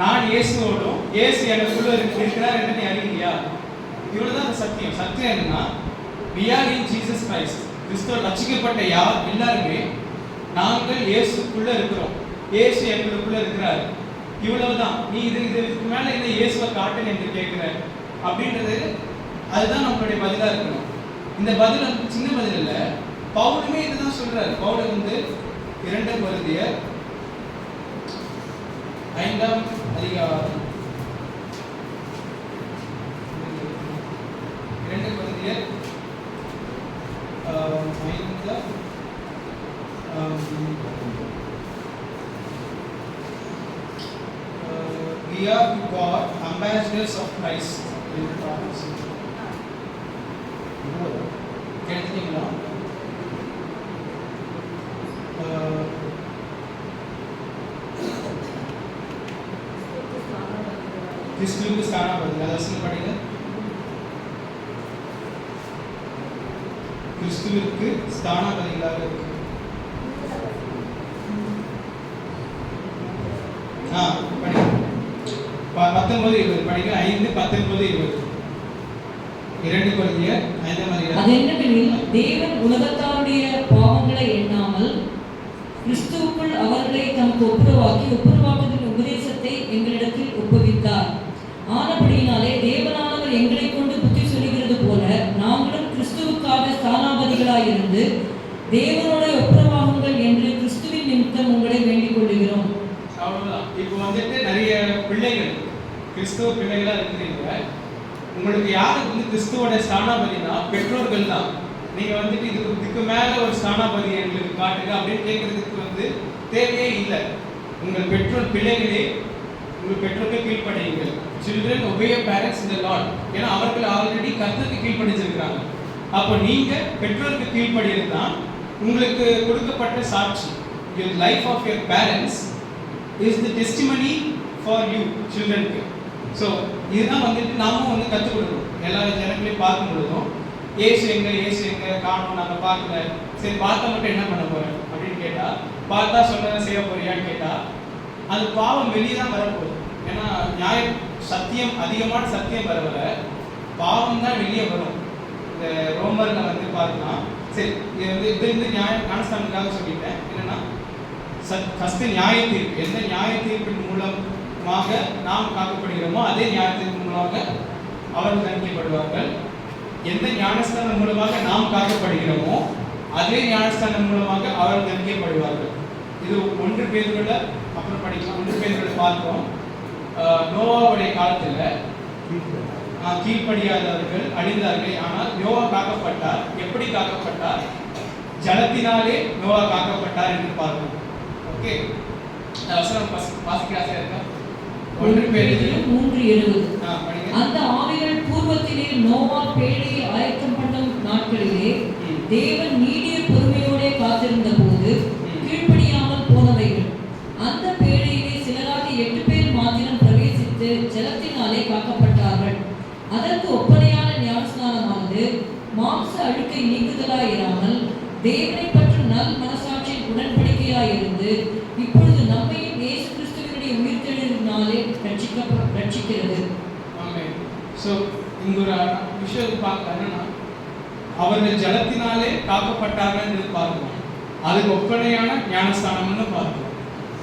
நான் இயேசுவோடும் இயேசு எனக்குள்ள இருக்கிறார் என்று நீ அறிகிறியா? இவ்வளவுதான் சத்தியம். சத்தியம் என்னன்னா, we are in Jesus Christ. கிறிஸ்துவ ரட்சிக்கப்பட்ட யார் எல்லாருமே நாங்கள் இயேசுக்குள்ள இருக்கிறோம். இயேசு எங்களுக்குள்ள இருக்கிறார். இவ்வளவுதான். நீ இதுக்கு மேல இந்த இயேசுவை காட்டுன்னு என்று கேட்கிற அப்படின்றது அதுதான் நம்மளுடைய பதிலா இருக்கணும். இந்த பதில் சின்ன பதில் இல்ல. பவுலுமே இதுதான் சொல்றாரு. பவுல் 2 கொரிந்தியர் 5ஆம் அதிகாரம் 2 கொரிந்தியர் 5 we are God ambassadors of Christ. கேட்டீங்களா? கிறிஸ்துவுக்கு ஸ்தானாபதி. அதை வசனம் படிங்க. கிறிஸ்துவிற்கு ஸ்தானாபதிகளாக இருக்கு. படிங்க. 19:20 படிங்க. 5:19-20. 2 கொரிந்தியர் 5ஆம் அதிகாரம். அது என்னவெனில், தேவன் உலகத்தாருடைய பாவங்களை எண்ணாமல் கிறிஸ்துவுக்குள் அவர்களை தமக்கு ஒப்புரவாக்குதல் உபதேசத்தை எங்களிடத்தில் ஒப்புவித்தார். ஆனபடியினாலே தேவனானவர் எங்களை கொண்டு புத்தி சொல்லுகிறது போல நாங்களும் கிறிஸ்துவுக்காக ஸ்தானாபதிகளாயிருந்து தேவனோட ஒப்புரவாகுங்கள் என்று கிறிஸ்துவின் நிமித்தம் உங்களை வேண்டிக் கொள்கிறோம். அவ்வளவுதான். இப்போ வந்துட்டு நிறைய பிள்ளைகள் கிறிஸ்துவ பிள்ளைகளா இருக்கிறீங்க. உங்களுக்கு யாரு கிறிஸ்துவோட ஸ்தானாபதினா பெற்றோர்கள் தான். நீங்க வந்துட்டு இதுக்கு மேல ஒரு ஸ்தானாபதி எங்களுக்கு காட்டுங்க அப்படின்னு கேட்கறதுக்கு தேவையே இல்லை. உங்கள் பெற்றோர் பிள்ளைகளே உங்கள் பெற்றோருக்கு கீழ்ப்படியுங்கள். children obey your parents in the Lord. ஏன்னா அவர்கள் ஆல்ரெடி கர்த்தருக்கு கீழ்ப்படிஞ்சிருக்கிறாங்க. அப்போ நீங்க பெற்றோருக்கு கீழ்ப்படியிருந்தா உங்களுக்கு கொடுக்கப்பட்ட சாட்சி. your life of your parents is the testimony for you children. So இதுதான் வந்துட்டு நாமும் கற்றுக் கொடுக்கணும். எல்லா ஜனங்களையும் பார்க்கும் பொழுதும் ஏசு எங்க காணும், நாங்கள் பார்க்கல, சரி பார்த்தா மட்டும் என்ன பண்ண போறேன் அப்படின்னு கேட்டா, பார்த்தா சொன்னதை செய்ய போறியான்னு கேட்டா அது பாவம் வெளியே தான் வரப்போகுது. ஏன்னா சத்தியம் அதிகமான சத்தியம் வர வர பாவம் தான் வெளியே வரும். இந்த ரோமர்ல பார்க்கலாம். சரி, இது ஞானஸ்தானத்துக்காக சொல்லிட்டேன். என்னன்னா ஃபர்ஸ்ட் நியாய தீர்ப்பு. எந்த நியாய தீர்ப்பின் மூலமாக நாம் காக்கப்படுகிறோமோ அதே நியாய தீர்ப்பு மூலமாக அவர்கள் தண்டிக்கப்படுவார்கள். எந்த ஞானஸ்தானம் மூலமாக நாம் காக்கப்படுகிறோமோ அதே ஞானஸ்தானம் மூலமாக அவர்கள் தண்டிக்கப்படுவார்கள். இது 1 பேதுருல அப்புறம் படிக்கலாம். 1 பேதுருல பார்த்தோம். நோவாவுடைய காலத்துல கீழ்ப்படியாதவர்கள் அழிந்தார்கள். ஆனால் நோவா காக்கப்பட்டார். எப்படி காக்கப்பட்டார்? ஜலத்தினாலே நோவா காக்கப்பட்டார் என்று பார்ப்போம். ஓகே, அவசரம் வாசிக்க ஆசையா இருக்கா? 1 பேதுரு 3:20. அந்த ஆவிகள் பூர்வத்திலே நோவா பேழையை ஆயத்தம் பண்ணும் நாட்களிலே தேவன் நீடிய பொறுமையோடே காத்திருந்த போது கீழ்ப்படியாமல் போனவைகள். அந்த பேழையிலே சிலராக 8 பேர் மாத்திரம் பிரவேசித்து ஜலத்தினாலே காக்கப்பட்டார்கள். அதற்கு ஒப்பனையான ஞானஸ்நானமானது மாம்ச அழுக்கை நீக்குதலாயிராமல் தேவனை பற்றும் நல் மனசாட்சியின் உடன்படிக்கையாயிருந்து இப்பொழுது நம்மையும் இயேசு கிறிஸ்துவினுடைய உயிர்த்தெழுதலினாலே ரட்சிக்கிறது. ஆமென். சோ இங்க ஒரு விஷயம் பார்க்கணும்னா அவர்கள் ஜலத்தினாலே காக்கப்பட்டார்கள் பார்க்கணும். அதுக்கு ஒப்பனையான ஞானஸ்தானம்னு பார்க்கணும்.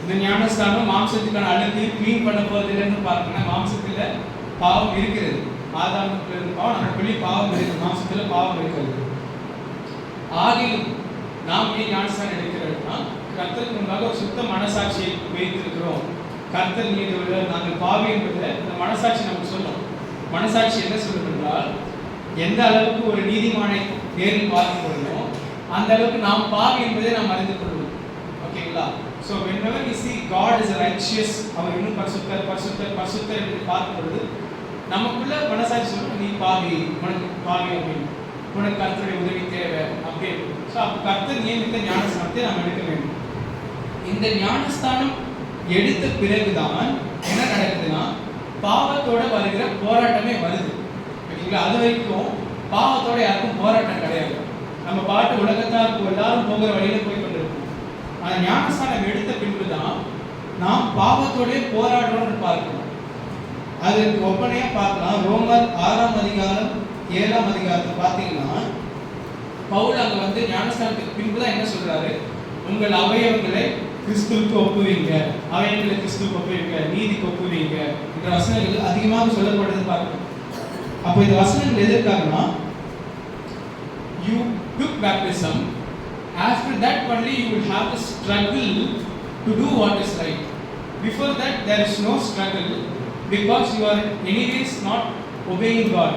இந்த ஞானஸ்தானம் மாம்சத்துக்கான அழுக்கு கிளீன் பண்ண போவதில்லைன்னு பார்க்கணும். மாம்சத்தில் பாவம் இருக்கிறது. ஆதாமுக்குள்ள இருந்து பாவம், நமக்குள்ளே பாவம் இருக்குது, மாம்சத்துல பாவம் இருக்கிறது. ஆகிலும் நாம் ஏன் ஞானஸ்நானம் எடுக்கிறோம்னா, கர்த்தருக்கு முன்பாக ஒரு சுத்த மனசாட்சியை வைத்திருக்கிறோம். கர்த்தர் மீது உள்ள நாங்கள் பாவி என்பதை இந்த மனசாட்சி நமக்கு சொல்லும். மனசாட்சி என்ன சொல்லும் என்றால், எந்த அளவுக்கு ஒரு நீதிமானை நேரில் பார்க்க முடியும் அந்த அளவுக்கு நாம் பாவி என்பதை நாம் அறிந்து கொள்வோம். ஓகேங்களா? So whenever we see God is righteous, அவர் இன்னும் பரிசுத்தர் பரிசுத்தர் பரிசுத்தர் என்று பார்க்கும் பொழுது நமக்குள்ள மனசாட்சி சொல்லும், நீ பாவி, உனக்கு பாவி அப்படின்னு, உனக்கு கர்த்தருடைய உதவி தேவை அப்படின்னு. ஸோ அப்போ கர்த்தர் நியமித்த ஞானஸ்தானத்தை நாம் எடுக்க வேண்டும். இந்த ஞானஸ்தானம் எடுத்த பிறகுதான் என்ன நடக்குதுன்னா, பாவத்தோட வருகிற போராட்டமே வருது. ஓகேங்களா? அது வரைக்கும் பாவத்தோட யாருக்கும் போராட்டம் கிடையாது. நம்ம பாட்டு உலகத்தாருக்கு எல்லாரும் போகிற வழியில போய் கொண்டிருக்கோம். அந்த ஞானஸ்தானம் எடுத்த பின்புதான் நாம் பாவத்தோட போராடுறோம்னு பார்க்கணும். அதுக்கு ஒப்பனையா பார்க்கலாம். ரோமர் 6ஆம் அதிகாரம் 7ஆம் அதிகாரத்தை பார்த்தீங்கன்னா, பவுல் அங்க வந்து ஞானஸ்தானத்துக்கு பின்புதான் என்ன சொல்றாரு, உங்கள் அவயவங்களை கிறிஸ்துவுக்கு ஒப்புவீங்க, அவயவங்களை கிறிஸ்துவுக்கு ஒப்புவீங்க, நீதிக்கு ஒப்புவீங்க என்ற வசனங்கள் அதிகமாக சொல்லப்படுறது பார்க்கணும். அப்போ இந்த வசனங்கள் எதற்காகனா, you took baptism, after that only you will have to struggle to do what is right. Before that there is no struggle, because you are anyways not obeying God.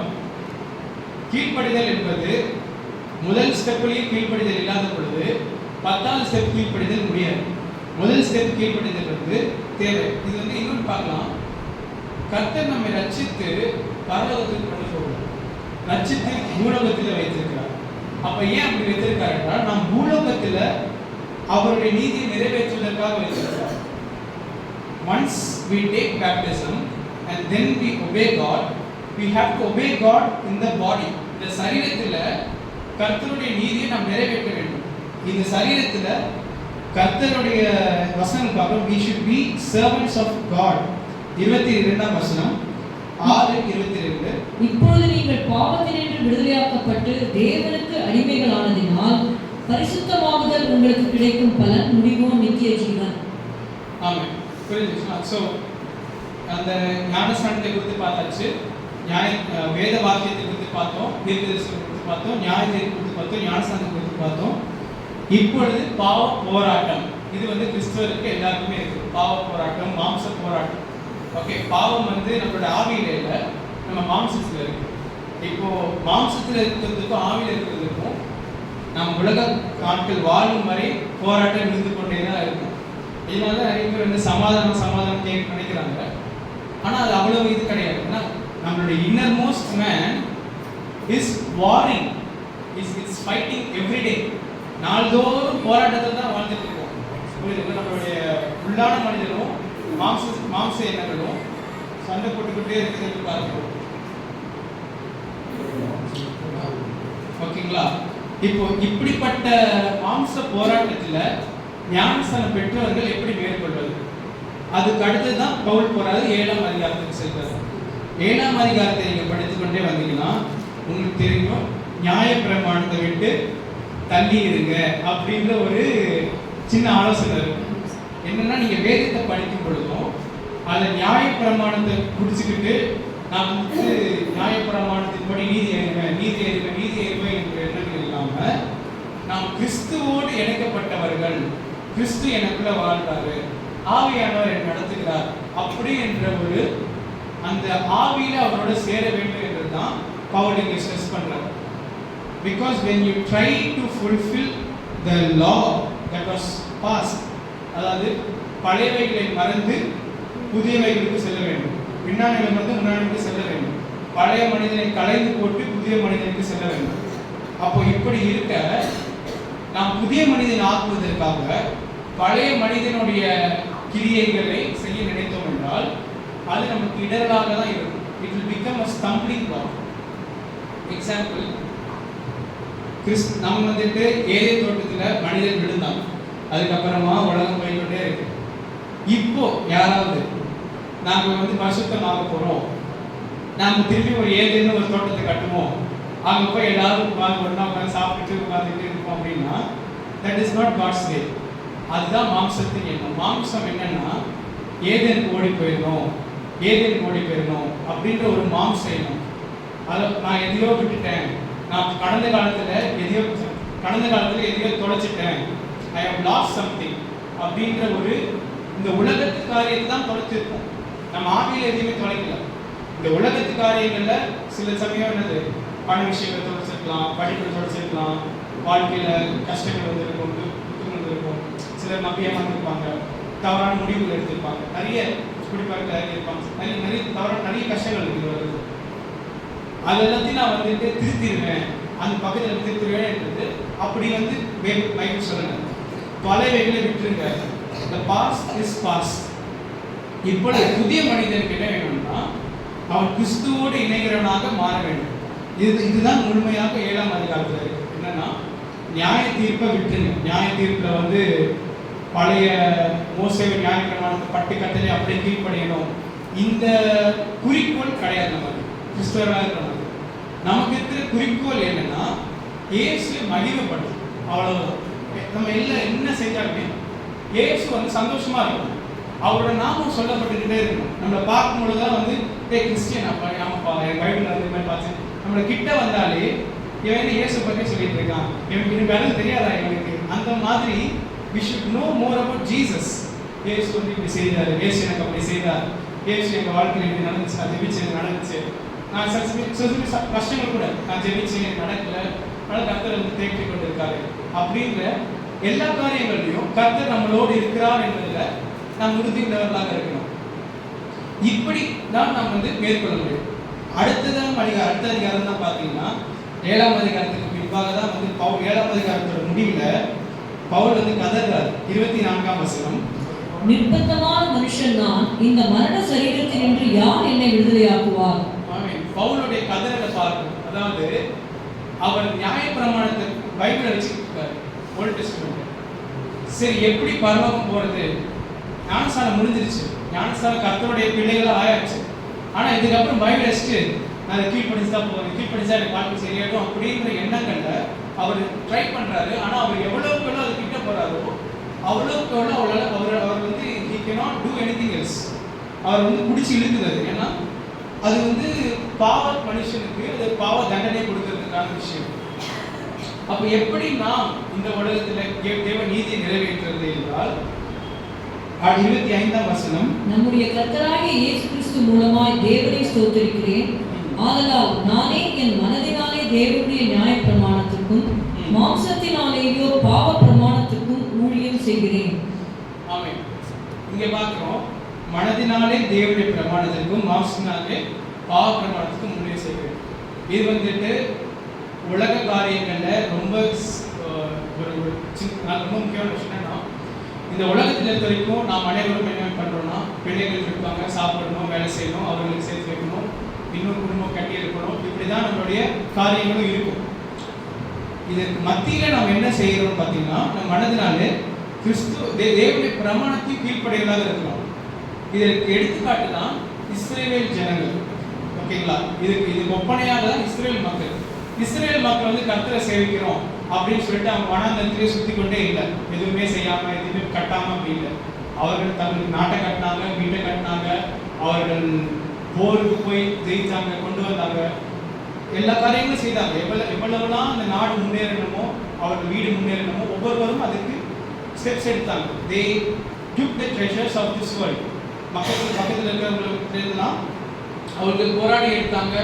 கீழ்ப்படிதல் என்பது முதல் ஸ்டெப்பிலேயே கீழ்ப்படிதல் இல்லாத பொழுது 10வது ஸ்டெப் கீழ்ப்படிதல் முடியாது. முதல் ஸ்டெப் கீழ்ப்படிதல் வந்து தேவை. இது வந்து இன்னொன்று பார்க்கலாம். கர்த்தர் நம்மை ரட்சித்து பரலோகத்துக்கு கொண்டு போகிறார், ரட்சித்து பூலோகத்தில் வைத்திருக்கிறார். அப்ப ஏன் அப்படி வைத்திருக்கார் என்றால், நாம் பூலோகத்தில் அவருடைய நீதியை நிறைவேற்றுவதற்காக வைத்திருக்கிறார். Once we take baptism and then we obey God, we have to obey God in the body. இந்த சரீரத்தில் கர்த்தருடைய நீதியை நாம் நிறைவேற்ற வேண்டும். இந்த சரீரத்தில் கர்த்தருடைய வசனம் பார்க்கிறோம், we should be servants of God. 22ஆம் வசனம் 6:22. இப்பொழுது நீங்கள் பாவத்தினின்று விடுதலையாக்கப்பட்டு தேவனுக்கு அடிமைகளானதினால் பரிசுத்தமாகுதல் உங்களுக்கு கிடைக்கும் பலன் முடிவோ நித்திய ஜீவன். ஆமென். புரிஞ்சுச்சுங்களா? ஸோ அந்த ஞானஸ்நானத்தை குறித்து பார்த்தாச்சு, வேத வாக்கியத்தை குறித்து பார்த்தோம், தீர்க்கதரிசனத்தை குறித்து பார்த்தோம், நியாயத்தை குறித்து பார்த்தோம், ஞானஸ்நானத்தை குறித்து பார்த்தோம். இப்பொழுது பாவ போராட்டம். இது வந்து கிறிஸ்தவருக்கு எல்லாருக்குமே இருக்கு. பாவ போராட்டம், மாம்ச போராட்டம். ஓகே, பாவம் வந்து நம்மளோட ஆவியில இல்லை, நம்ம மாம்சத்தில் இருக்கு. இப்போ மாம்சத்தில் இருக்கிறதுக்கும் ஆவியில் இருக்கிறதுக்கும் நம்ம உலக நாட்கள் வாழும் வரை போராட்டம் இருந்து கொண்டே தான் இருக்கும். இதனால நிறைய பேர் வந்து சமாதானம் கேட்க நினைக்கிறாங்க. ஆனால் அது அவ்வளவு இது கிடையாது. ஏன்னா நம்மளுடைய inner most man is worrying, is fighting everyday. நாள்தோறும் போராட்டத்தில் தான் வாழ்ந்துட்டு இருக்கோம். புரியுதுங்களா? நம்மளுடைய உள்ளான மனிதனும் மாம்ச எண்ணங்களும் சண்டை போட்டுக்கிட்டே இருக்கிறது பார்க்கிறோம். ஓகேங்களா? இப்போ இப்படிப்பட்ட மாம்ச போராட்டத்தில் ஞானஸ்தானம் பெற்றவர்கள் எப்படி மேற்கொள்வது? அதுக்கு அடுத்ததுதான் பவுல் போறாரு 7ஆம் அதிகாரத்துக்கு செல்றாரு. 7ஆம் அதிகாரத்தை நீங்க படித்துக்கொண்டே வந்தீங்கன்னா உங்களுக்கு தெரியும், நியாயப்பிரமாணத்தை விட்டு தள்ளி இருங்க அப்படின்ற ஒரு சின்ன ஆலோசனை இருக்கு. என்னன்னா, நீங்க வேதத்தை படிக்கும் பொழுதும் அந்த நியாயப்பிரமாணத்தை குடிச்சுக்கிட்டு நான் வந்து நியாயப்பிரமாணத்தின்படி நீதி அறிவை என்ற எண்ணங்கள் இல்லாம, நாம் கிறிஸ்துவோடு இணைக்கப்பட்டவர்கள், கிறிஸ்து எனக்குள்ள வாழ்றாரு, ஆவியானவர் என்னை நடத்துகிறார் அப்படி என்ற ஒரு அந்த ஆவியில அவரோட சேர வேண்டும் என்றுதான் பவுல் இங்கே ஸ்ட்ரெஸ் பண்றார். Because when you try to fulfill the law that was passed, அதாவது பழையவைகளை மறந்து புதியவைகளுக்கு செல்ல வேண்டும், பின்னாளில் வந்து முன்னாடிக்கு செல்ல வேண்டும், பழைய மனிதனை களைந்து போட்டு புதிய மனிதனுக்கு செல்ல வேண்டும். அப்போ இப்படி இருக்க நாம் புதிய மனிதன் ஆக்குவதற்காக பழைய மனிதனுடைய கிரியைகளை செய்ய நினைத்தோம் என்றால் அது நமக்கு இடரலாக தான் இருக்கும். It will become a stumbling block. Example, நம்ம வந்துட்டு ஏதேன் தோட்டத்தில் மனிதன் விழுந்தான், அதுக்கப்புறமா உலகம் போய்கொண்டே இருக்கு. இப்போ யாராவது நாங்கள் வந்து பரிசுத்தமாக போகிறோம், நாங்கள் திரும்பி ஒரு ஏதேன்னு ஒரு தோட்டத்தை கட்டுவோம், அங்கே போய் எல்லாரும் ஒன்றா உட்காந்து சாப்பிட்டு உட்காந்துட்டு இருப்போம் அப்படின்னா, that is not God's way. அதுதான் மாம்சத்தின் எண்ணம். மாம்சம் என்னன்னா, ஏதேனுக்கு ஓடி போயிடணும், ஏதேன் ஓடி போயிடணும் அப்படின்ற ஒரு மாம் செய்யணும். அதை நான் எதையோ விட்டுட்டேன், நான் கடந்த காலத்தில் எதையோ தொலைச்சிட்டேன், ஐ ஹவ் லாஸ்ட் சம்திங் அப்படின்ற ஒரு இந்த உலகத்து காரியத்தை தான் தொலைச்சிருக்கோம். நம்ம ஆவியில் எதையுமே தொலைக்கல. இந்த உலகத்து காரியங்களில் சில சமயம் என்னது பண விஷயங்களை தொலைச்சிருக்கலாம், படிப்பை தொலைச்சிருக்கலாம், வாழ்க்கையில் கஷ்டங்கள் வந்திருக்கும், துக்கங்கள் வந்திருக்கும், சிலர் நம்பியமாக இருந்திருப்பாங்க, தவறான முடிவுகள் எடுத்திருப்பாங்க, நிறைய குடிப்பழக்க இருப்பாங்க, நிறைய கஷ்டங்கள் இருக்குது வருது. அது எல்லாத்தையும் நான் வந்துட்டு திருத்திடுவேன், அந்த பக்கத்தில் திருத்திடுவேன்ன்றது அப்படி வந்து பைபிள் சொல்லுங்க. பழையவைகளை விட்டுருங்க. The past is past. இப்பொழுது புதிய மனிதனுக்கு என்ன வேணும்னா அவன் கிறிஸ்துவோடு இணைகிறவனாக மாற வேண்டும். இதுதான் முழுமையாக 7ஆம் அதிகாரத்தில் இருக்கு. என்னன்னா நியாய தீர்ப்பை விட்டுருங்க. நியாய தீர்ப்பில் வந்து பழைய மோசேவை நியாயப்பிரமாணத்தை பட்டு கட்டளை அப்படியே கீழ்ப்படியணும், இந்த குறிக்கோள் கிடையாது. நமக்கு கிறிஸ்தவராக இருக்கிறவங்க நமக்கு இருக்கிற குறிக்கோள் என்னன்னா இயேசு மகிமைப்படும், அவ்வளவுதான். நம்ம என்ன செஞ்சாலுமே இயேசு வந்து சந்தோஷமா இருக்கணும், அவரோட நாமம் சொல்லப்பட்டுக்கிட்டே இருக்கணும். நம்மளை பார்க்கும்பொழுது தான் வந்து கிறிஸ்டியன் அப்பா ஆமாப்பா என் பைபிள் அது மாதிரி பார்த்தேன், நம்மளை கிட்ட வந்தாலே இவன் இயேசு பற்றி சொல்லிட்டு இருக்கான், எனக்கு வேலை தெரியாதா இவனுக்கு, அந்த மாதிரி we should know more about Jesus. இயேசு வந்து இப்படி செய்தார், இயேசு எனக்கு அப்படி செய்தார், இயேசு எங்கள் வாழ்க்கையில் இப்படி நடந்துச்சு, நான் ஜெபிச்சு எனக்கு நடந்துச்சு, நான் சில கஷ்டங்கள் கூட நான் ஜெபிச்சு எனக்கு நடக்கல, ஆனால் கர்த்தர் வந்து தேற்றி கொண்டு இருக்காரு அப்படின்ற எல்லா காரியங்களையும் கர்த்தர் நம்மளோடு இருக்கிறார் என்பதில் நாம் உறுதியுள்ளவர்களாக இருக்கணும். இப்படி தான் நாம் வந்து மேற்கொள்ள முடியும். அடுத்த அதிகாரம் தான் பார்த்தீங்கன்னா 7ஆம் அதிகாரத்துக்கு பின்பாக தான் வந்து 7ஆம் அதிகாரத்தோட முடிவில் பவுல் வந்து கதறார். 24ஆம் வசனம், நிர்பந்தமான மனுஷன் நான், இந்த மரண சரீரத்தில் நின்று யார் என்னை விடுதலையாக்குவார்? ஆமென். பவுலுடைய கதறலை பார்க்கணும். அதாவது அவர் நியாயப்பிரமாணத்தை பைபிளை வச்சுக்கிட்டார், ஓல்ட் டெஸ்டமென்ட். சரி, எப்படி பரலோகம் போறது? ஞானஸ்தானம் முடிஞ்சிருச்சு, ஞானஸ்தானம் கர்த்தருடைய பிள்ளைகளாக ஆயாச்சு. ஆனால் இதுக்கப்புறம் பைபிள் வச்சுட்டு நான் அதை கீழ்ப்படிச்சு தான் போகிறேன், கீழ்ப்படிச்சா எனக்கு வாழ்க்கை சரியாகும் அப்படின்ற எண்ணங்கள்ல அவர் ட்ரை பண்ணுறாரு. ஆனால் அவர் எவ்வளோக்கு எவ்வளோ அது கிட்ட போகிறாரோ அவ்வளோக்கு எவ்வளோ அவர் வந்து he cannot do anything else. அவர் வந்து பிடிச்சி இழுக்குது. ஏன்னா அது வந்து பாவ மனுஷனுக்கு அது பாவ தண்டனை கொடுக்கறதுக்கான விஷயம். அப்போ எப்படி நாம் இந்த உலகத்தில் தேவ நீதியை நிறைவேற்றுறது என்றால் 25ஆம் வசனம், நம்முடைய கர்த்தராகிய இயேசு கிறிஸ்து மூலமாய் தேவனை ஸ்தோத்திரிக்கிறேன். ஆதலால் நானே என் மனதினாலே தேவனுடைய நியாயப்பிரமாணத்திற்கும் மாம்சத்தினாலேயோ பாவ பிரமாணத்திற்கும் ஊழியம் செய்கிறேன். ஆமென். இங்கே பார்க்கிறோம், மனதினாலே தேவனுடைய பிரமாணத்திற்கும் மாம்சத்தினாலே பாவ பிரமாணத்திற்கும் ஊழியம் செய்கிறேன். இது வந்துட்டு உலக காரியங்களில் ரொம்ப ரொம்ப முக்கியமான விஷயம். என்னன்னா இந்த உலகத்தில் இருக்க வரைக்கும் நாம் அனைவரும் என்ன பண்ணுறோம்னா, பிள்ளைகள் இருப்பாங்க, சாப்பிடணும், வேலை செய்யணும், அவர்களுக்கு சேர்த்து வைக்கணும், இன்னும் குடும்பம் கட்டி இருக்கணும், இப்படி தான் நம்மளுடைய காரியங்களும் இருக்கும். இதற்கு மத்தியில் நாம் என்ன செய்கிறோம்னு பார்த்தீங்கன்னா, நம்ம மனதினாலே தேவனுடைய பிரமாணத்தை கீழ்ப்படையதாக இருக்கிறோம். இதற்கு எடுத்துக்காட்டு தான் இஸ்ரேல் ஜனங்கள். ஓகேங்களா? இதுக்கு ஒப்பனையாக தான் இஸ்ரேல் மக்கள் வந்து கர்த்தரை சேவிக்கிறோம் அப்படின்னு சொல்லிட்டு அவங்க வனாந்தரத்திலே சுற்றி கொண்டே இல்லை, எதுவுமே செய்யாமல் எதுவுமே கட்டாமல் அப்படி இல்லை. அவர்கள் தங்களுக்கு நாட்டை கட்டினாங்க, வீட்டை கட்டினாங்க, அவர்கள் போருக்கு போய் ஜெயிச்சாங்க, கொண்டு வந்தாங்க, எல்லா காரியங்களும் செய்தாங்க. எவ்வளவுலாம் அந்த நாடு முன்னேறணுமோ, அவர்கள் வீடு முன்னேறணுமோ, ஒவ்வொருவரும் அதுக்கு ஸ்டெப்ஸ் எடுத்தாங்க. தே டுக் தி ட்ரெஷர்ஸ் ஆஃப் திஸ் வேர்ல்ட். பக்கத்தில் இருக்கிறவங்களுக்குலாம் அவர்கள் போராடி எடுத்தாங்க,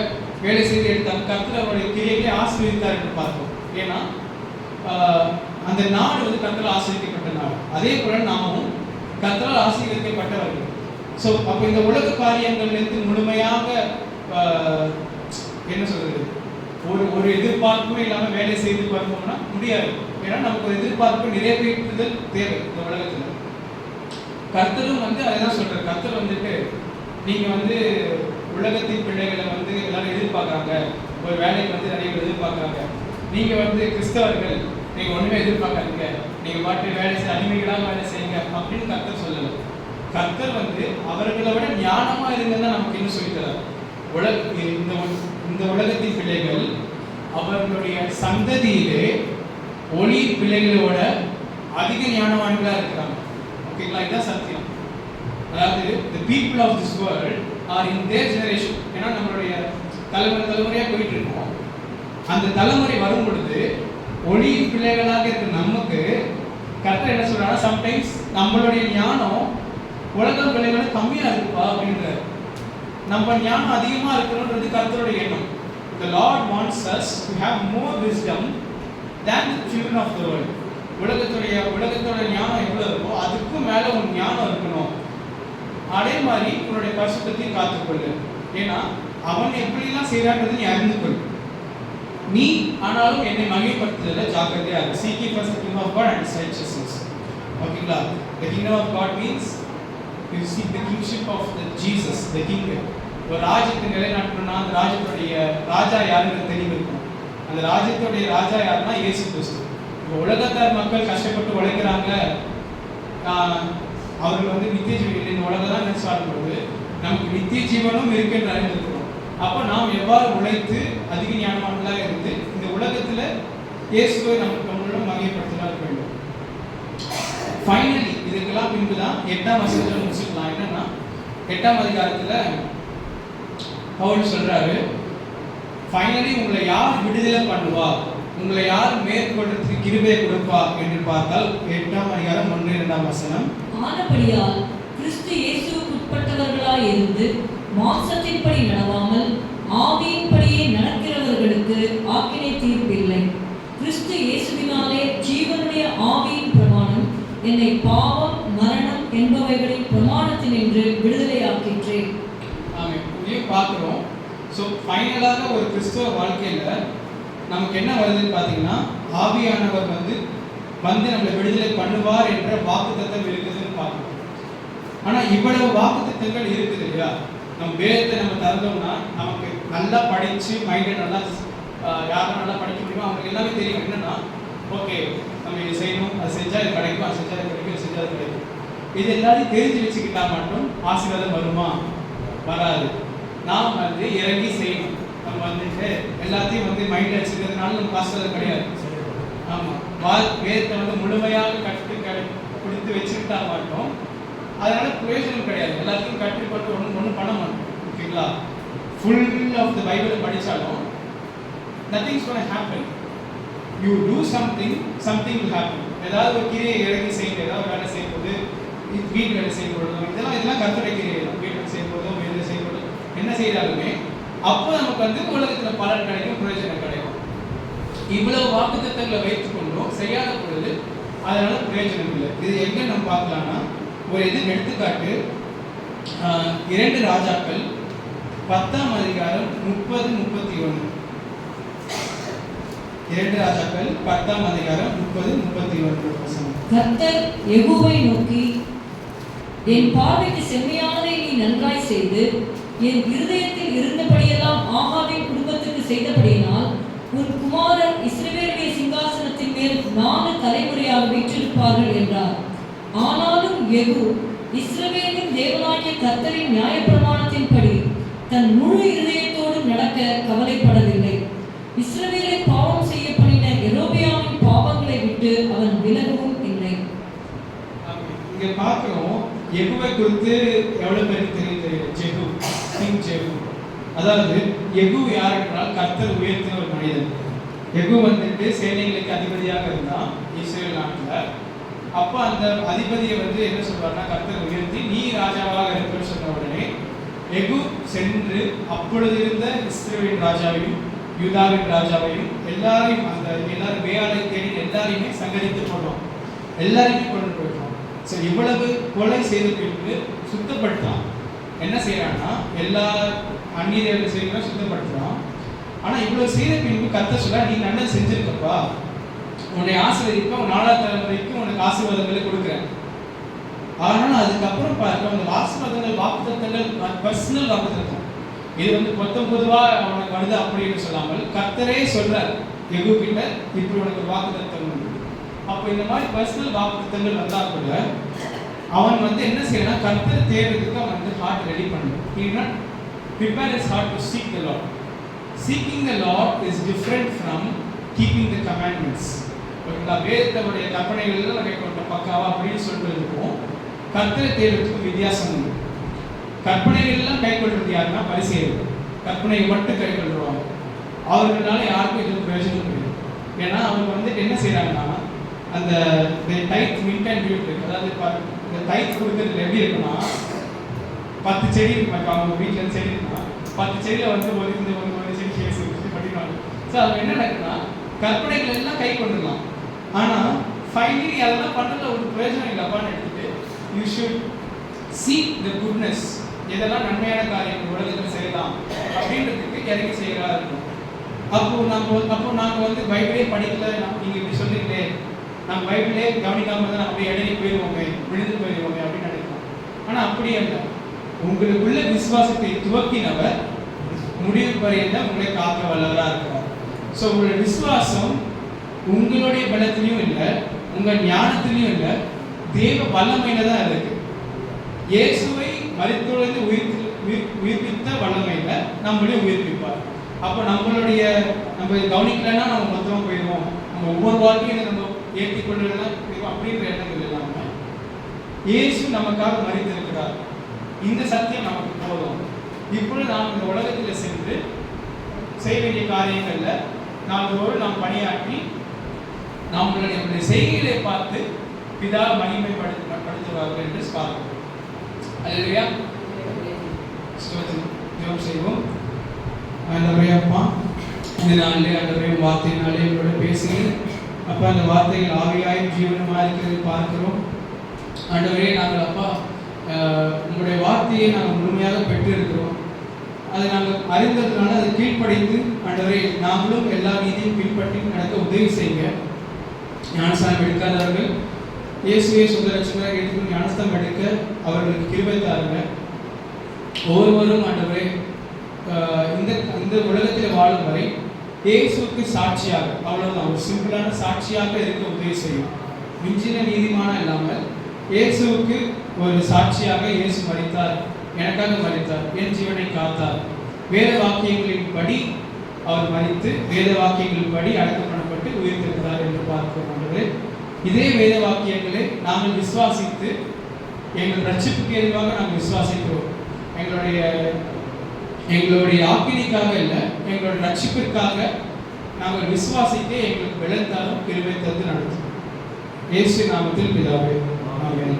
வேலை செய்து எடுத்தாங்க. கர்த்தர் அவருடைய கிரியைகளை ஆசீர்வதித்தார் என்று பார்த்தோம். ஏன்னா அந்த நாடு வந்து கர்த்தரால் ஆசீர்வதிக்கப்பட்ட நாடு. அதே போல நாமும் கர்த்தரால் ஆசீர்வதிக்கப்பட்டவர்கள். ஸோ அப்போ இந்த உலக காரியங்கள்லேருந்து முழுமையாக என்ன சொல்றது, ஒரு எதிர்பார்ப்புமே இல்லாமல் வேலை செய்து வருவோம்னா முடியாது. ஏன்னா நமக்கு ஒரு எதிர்பார்ப்பு நிறைவேற்றுதல் தேவை இந்த உலகத்தில். கர்த்தரும் வந்து அதை தான் சொல்றாரு. கர்த்தர் வந்துட்டு நீங்க வந்து உலகத்தின் பிள்ளைகளை வந்து எல்லாரும் எதிர்பார்க்குறாங்க, ஒரு வேலைக்கு வந்து நிறைய பேர் எதிர்பார்க்குறாங்க. நீங்க வந்து கிறிஸ்தவர்கள், நீங்க ஒண்ணுமே எதிர்பார்க்காதீங்க, நீங்க பாட்டு வேலை செய்ய அடிமைகளாக வேலை செய்யுங்க அப்படின்னு கர்த்தர் சொல்லலை. கர்த்தர் வந்து அவர்களை விட ஞானமா இருங்கன்னா நமக்கு என்ன சொல்லித்தரார். இந்த உலகத்தின் பிள்ளைகள் அவர்களுடைய சந்ததியிலே ஒளி பிள்ளைகளோட அதிக ஞானவான்களா இருக்கிறாங்க. ஓகேங்களா? இதுதான் சத்தியம். அதாவது the people of this world are in their generation, ஏன்னா நம்மளுடைய தலைமுறையாக போயிட்டு இருக்கோம். அந்த தலைமுறை வரும் பொழுது ஒளியின் பிள்ளைகளாக இருக்கிற நமக்கு கர்த்தர் என்ன சொல்றாங்கன்னா, சம்டைம்ஸ் நம்மளுடைய ஞானம் உலகம் பிள்ளைகளோட கம்மியா இருக்குப்பா அப்படின்றாரு. நம்ம ஞானம் அதிகமா இருக்கணும்ன்றது கர்த்தருடைய எண்ணம். The Lord wants us to have more wisdom than the children of the world. உலகத்தோட ஞானம் எவ்வளவு இருக்கோ அதுக்கும் மேல ஒரு ஞானம் இருக்கணும். அதே மாதிரி உன்னுடைய பரிசுத்தத்தையும் காத்துக்கொள்ளு. ஏன்னா அவன் எப்படிலாம் செய்யறான்றது நீ அறிந்து கொள். நீ ஆனாலும் என்னை மகிமைப்படுத்துறதுல ஜாக்கிரதையா இரு. Seek ye first the kingdom of God and his righteousness. ஓகேங்களா? The kingdom of God means you seek the kingship of the Jesus, the king. ஒரு ராஜ்யத்தை நிலைநாட்டணும்னா அந்த ராஜ்யத்துடைய ராஜா யாருன்னு தெளிவு இருக்கணும். அந்த ராஜ்யத்துடைய ராஜா யாருன்னா இயேசு கிறிஸ்து. இப்போ உலகத்தார் மக்கள் கஷ்டப்பட்டு உழைக்கிறாங்க, அவர்கள் வந்து நித்திய ஜீவன் இந்த உலகம் தான் நினைச்சு வாழும்போது நமக்கு நித்திய ஜீவனும் இருக்குன்னு அறிந்திருக்கிறோம். அப்போ நாம் எவ்வாறு உழைத்து அதிக ஞானமானதாக இருந்து இந்த உலகத்தில் இயேசுவை நம்மளோட மகிமைப்படுத்தலாம் இருக்க வேண்டும். ஃபைனலி இதுக்கெல்லாம் பின்பு தான் 8ஆம் வசனத்தில் முடிச்சுக்கலாம். என்னன்னா 8ஆம் அதிகாரத்தில் பவுல் சொல்றாரு, ஃபைனலி உங்களை யார் விடுதலை பண்ணுவா, உங்களை யார் மேற்கொள்றதுக்கு கிருபை கொடுப்பா என்று பார்த்தால் 8ஆம் அதிகாரம் 1-2 வசனம். ஆனபடியால் கிறிஸ்து இயேசுவுக்கு உட்பட்டவர்களாய் இருந்து மாம்சத்தின்படி நடவாமல் ஆவியின்படியே நடக்கிறவர்களுக்கு ஆக்கினை தீர்ப்பில்லை. கிறிஸ்து இயேசுவினாலே ஜீவனுடைய ஆவியின் பிரமாணம் என்னை பாவம் மரணம் என்பவைகளின் பிரமாணத்தினின்று விடுதலையாக்கிற்றே. ஆமென். இதையும் பார்க்கிறோம். ஸோ ஃபைனலாக ஒரு கிறிஸ்துவ வாழ்க்கையில் நமக்கு என்ன வருதுன்னு பார்த்தீங்கன்னா, ஆவியானவர் வந்து நம்மளை விடுதலை பண்ணுவார் என்ற வாக்குத்தத்தம் இருக்குதுன்னு பார்க்கணும். ஆனால் இவ்வளவு வாக்குத்தத்தங்கள் இருக்குது இல்லையா? நம்ம வேதத்தை நம்ம திறந்தோம்னா நமக்கு நல்லா படித்து மைண்டை நல்லா யாரும் நல்லா படிக்க முடியுமோ அவங்களுக்கு எல்லாமே தெரியும். என்னன்னா, ஓகே நம்ம இது செய்யணும், அது செஞ்சால் இது கிடைக்கும், அது செஞ்சால் இது கிடைக்கும், செஞ்சால் அது கிடைக்கும். இது எல்லாத்தையும் தெரிஞ்சு வச்சுக்கிட்டா மட்டும் ஆசீர்வாதம் வருமா? வராது. நாம் வந்து இறங்கி செய்யணும். நம்ம வந்துட்டு எல்லாத்தையும் வந்து மைண்டில் வச்சுக்கிறதுனால நம்ம ஆசீர்வாதம் கிடையாது. ஆமாம், வேதத்தை வந்து முழுமையாக கொடுத்து வச்சுக்கிட்டா மட்டும் அதனால பிரயோஜனம் கிடையாது. எல்லாத்தையும் கற்றுக்கொண்டு ஒன்றும் பண்ண மாட்டோம். ஓகேங்களா? ஃபுல் ஆஃப் த பைபிளை படித்தாலும் nothing's gonna happen. You do something will happen. ஏதாவது ஒரு கிரியை இறங்கி செய்யுங்க, ஏதாவது வேலை செய்யும்போது, வீட்டு வேலை செய்யப்படுறோம், இதெல்லாம் கர்த்தருடைய கிரியை தான். வீட்டு வேலை செய்யப்படுறோம், வேலை செய்யப்படுறோம், என்ன செய்யறாலுமே அப்போ நமக்கு வந்து உலகத்தில் பலன் கிடைக்கும், பிரயோஜனம் கிடைக்கும். இவ்வளவு வாக்குத்தத்தங்களை வைத்துக்கொண்டும் செய்யாத பொழுது அதனால பிரயோஜனம் இல்லை. இது எங்க நம்ம பார்க்கலாம்னா, ஒரு இது எடுத்துக்காட்டு 2 ராஜாக்கள் 10ஆம் அதிகாரம் 30-31. 2 ராஜாக்கள் 10ஆம் அதிகாரம் 30-31 வசனம். கர்த்தர் யெகூவை நோக்கி, என் பார்வைக்கு செம்மையானதை நீ நன்றாய் செய்து என் இருதயத்தில் இருந்தபடியெல்லாம் ஆகாபின் குடும்பத்துக்கு செய்தபடியினால் உன் குமாரர் இஸ்ரவேலுடைய சிங்காசனத்தின் மேல் 4 தலைமுறையாக வீற்றிருப்பார்கள் என்றார். ஆனாலும் யெகூ இஸ்ரவேலின் தேவனாகிய கர்த்தரின் நியாயப்பிரமாணத்தின்படி தன் முழு இருதயத்தோடு நடக்க கவலைப்படவில்லை. இஸ்ரவேலை பாவம் செய்ய பண்ணின யெரொபெயாமின் பாவங்களை விட்டு அவன் விலகவும் இல்லை. இங்க பார்க்கிறோம், யெகூவை குறித்து எவ்வளவு பேருக்கு தெரியும்? ஜெகு, கிங் ஜெகு. அதாவது யெகூ யார் என்றால் கர்த்தர் உயர்த்தின ஒரு மனிதன். யெகூ வந்துட்டு சேனைகளுக்கு அதிபதியாக இருந்தான் இஸ்ரேல் நாட்டில். அப்போ அந்த அதிபதியை வந்து என்ன சொல்வார்னா, கர்த்தர் உயர்த்தி நீ ராஜாவாக இருப்பேன்னு சொன்ன உடனே யெகூ சென்று அப்பொழுது இருந்த இஸ்ரவேலின் ராஜாவையும் யூதாவின் ராஜாவையும் எல்லாரையும் எல்லாரும் வேலை தேடி எல்லாரையுமே சங்கரித்து போடுவோம், எல்லாரையுமே கொண்டு போயிடுவோம். ஸோ இவ்வளவு கொலை செய்த பின்பு சுத்தப்படுத்தான். என்ன செய்யறான்னா, எல்லா அந்நியர்களை செய்யணும் சுத்தப்படுத்துறான். ஆனால் இவ்வளவு செய்த பின்பு கர்த்தர் சொல்ல, நீ நல்லது செஞ்சிருக்கப்பா, உன்னை ஆசீர்வதிப்ப 4ஆம் தலைமுறைக்கு உனக்கு ஆசீர்வாதங்களை கொடுக்குறேன். ஆனால் அதுக்கப்புறம் பார்க்க அந்த ஆசீர்வாதங்கள் வாக்குத்தத்தங்கள் பர்சனல் வாக்குத்தத்தம். இது வந்து பொதுவாக அவனுக்கு வருது அப்படின்னு சொல்லாமல் கர்த்தரே சொல்றார் யெகூ கிட்ட, இப்படி உனக்கு வாக்குத்தத்தம் உண்டு. அப்போ இந்த மாதிரி பர்சனல் வாக்குத்தத்தங்கள் வந்தா கூட அவன் வந்து என்ன செய்யறான், கர்த்தர் தேடுறதுக்கு அவன் வந்து ஹார்ட் ரெடி பண்ணணும். He did not prepare his heart to seek the Lord. Seeking the Lord is different from keeping the commandments. ஓகேங்களா? வேதத்துடைய கற்பனைகள் நம்ம கொண்ட பக்காவா அப்படின்னு சொல்லிட்டு இருக்கோம். கர்த்தரை தேடுறதுக்கு வித்தியாசம் உண்டு. கற்பனைகள் எல்லாம் கை கொள்றது யாருன்னா பரிசேயர்கள். கற்பனையை மட்டும் கை கொள்ளுவாங்க. அவர்களால யாருக்கும் எதுவும் பிரயோஜனம் கிடையாது. ஏன்னா அவங்க வந்துட்டு என்ன செய்யறாங்கன்னா, அந்த டைட் மின்ட் அண்ட் டியூட் இருக்கு. அதாவது இந்த டைட் கொடுக்கறதுல எப்படி இருக்குன்னா, 10 செடி இருக்கு. அவங்க வீட்டில் செடி இருக்குன்னா 10 செடியில் வந்து ஒரு செடி கேஸ் பண்ணிடுவாங்க. ஸோ அவங்க என்ன நடக்குன்னா, கற்பனைகள் எல்லாம் கை கொண்டுடலாம். ஆனால் ஃபைனலி அதெல்லாம் பண்ணுறதுல ஒரு பிரயோஜனம் இல்லைப்பான்னு எடுத்துட்டு, you should seek the goodness. எதெல்லாம் நன்மையான காரியங்கள் உலகத்தில் செய்யலாம் அப்படின்றதுக்கு இறங்கி செய்கிறா இருக்கும். அப்போ நாங்கள் வந்து பைபிளே படிக்கல, நீங்கள் இப்படி சொல்லிங்களே, நாங்கள் பைபிளே கவனிக்காமல் தான் அப்படியே இடையே போயிடுவோமே, விழுந்து போயிடுவோமே அப்படின்னு நினைக்கிறோம். ஆனால் அப்படி அல்ல. உங்களுக்குள்ள விசுவாசத்தை துவக்கினவர் முடிவு வரையில உங்களை காக்க வல்லவராக இருக்கிறார். ஸோ உங்களுடைய விசுவாசம் உங்களுடைய பலத்திலையும் இல்லை, உங்கள் ஞானத்திலையும் இல்லை, தேவ வல்லமையில தான் இருக்கு. இயேசுவை மரித்தொழிந்து உயிர்ப்பித்த வல்லமையில நம்மளே உயிர்ப்பிப்பார். அப்போ நம்ம கவனிக்கலைன்னா நம்ம மொத்தமாக போயிடுவோம், நம்ம ஒவ்வொரு வாழ்க்கையும் நம்ம ஏற்றி கொண்டுலாம் அப்படின்ற எண்ணங்கள் இல்லாமல் இயேசு நமக்காக மரித்திருக்கிறார். இந்த சத்தியம் நமக்கு போதும். இப்பொழுது நாம் இந்த உலகத்தில் சென்று செய்ய வேண்டிய காரியங்களில் நாம் பணியாற்றி நம்மளுடைய செய்கைகளை பார்த்து பிதா மகிமைப்படுத்துவார்கள் என்று பார்க்கிறோம். அல்லேலூயா. ஜெபம் செய்வோம். ஆண்டவரே அப்பா, இந்த நாளிலே ஆண்டவரே வார்த்தையினாலே எங்களோட பேசுகிறேன். அப்பா, அந்த வார்த்தைகள் ஆவியாயும் ஜீவனமாக இருக்கிறது பார்க்கிறோம். ஆண்டவரே, நாங்கள் அப்பா உங்களுடைய வார்த்தையை நாங்கள் முழுமையாக பெற்றிருக்கிறோம். அதை நாங்கள் அறிந்ததுனால அதை கீழ்ப்படிந்து ஆண்டவரே நாங்களும் எல்லா நீதியும் பின்பற்றி நடக்க உதவி செய்யுங்க. ஞானஸ்தானம் எடுக்காதவர்கள் இயேசுவே சொந்த ரட்சகராக எடுத்துக்கொண்டு ஞானஸ்தானம் எடுக்க அவர்களுக்கு கிருபை தாருங்க. ஒவ்வொருவரும் ஆண்டவரே இந்த உலகத்தில் வாழும் வரை இயேசுக்கு சாட்சியாக, அவ்வளவுதான், ஒரு சிம்பிளான சாட்சியாக இருக்க உதவி செய்யும். மிஞ்சின நீதிமான இல்லாமல் இயேசுவுக்கு ஒரு சாட்சியாக இயேசு மரித்தார், எனக்காக மரித்தார், என் ஜீவனை காத்தார். வேத வாக்கியங்களின் படி அவர் மரித்து வேத வாக்கியங்களின் படி அடக்கம் பண்ணப்பட்டு உயிர்த்திருக்கிறார் என்று பார்க்கிறோம். இதே வேத வாக்கியங்களை நாங்கள் விசுவாசித்து எங்கள் ரட்சிப்புக்கு எதுவாக நாங்கள் விசுவாசிக்கிறோம். எங்களுடைய ஆக்கினைக்காக இல்லை, எங்களுடைய ரட்சிப்பிற்காக நாங்கள் விசுவாசிக்க எங்களுக்கு பலன் தரும், கிருபை தந்து நடத்தும். இயேசு நாமத்தில் பிதாவே, ஆமென்.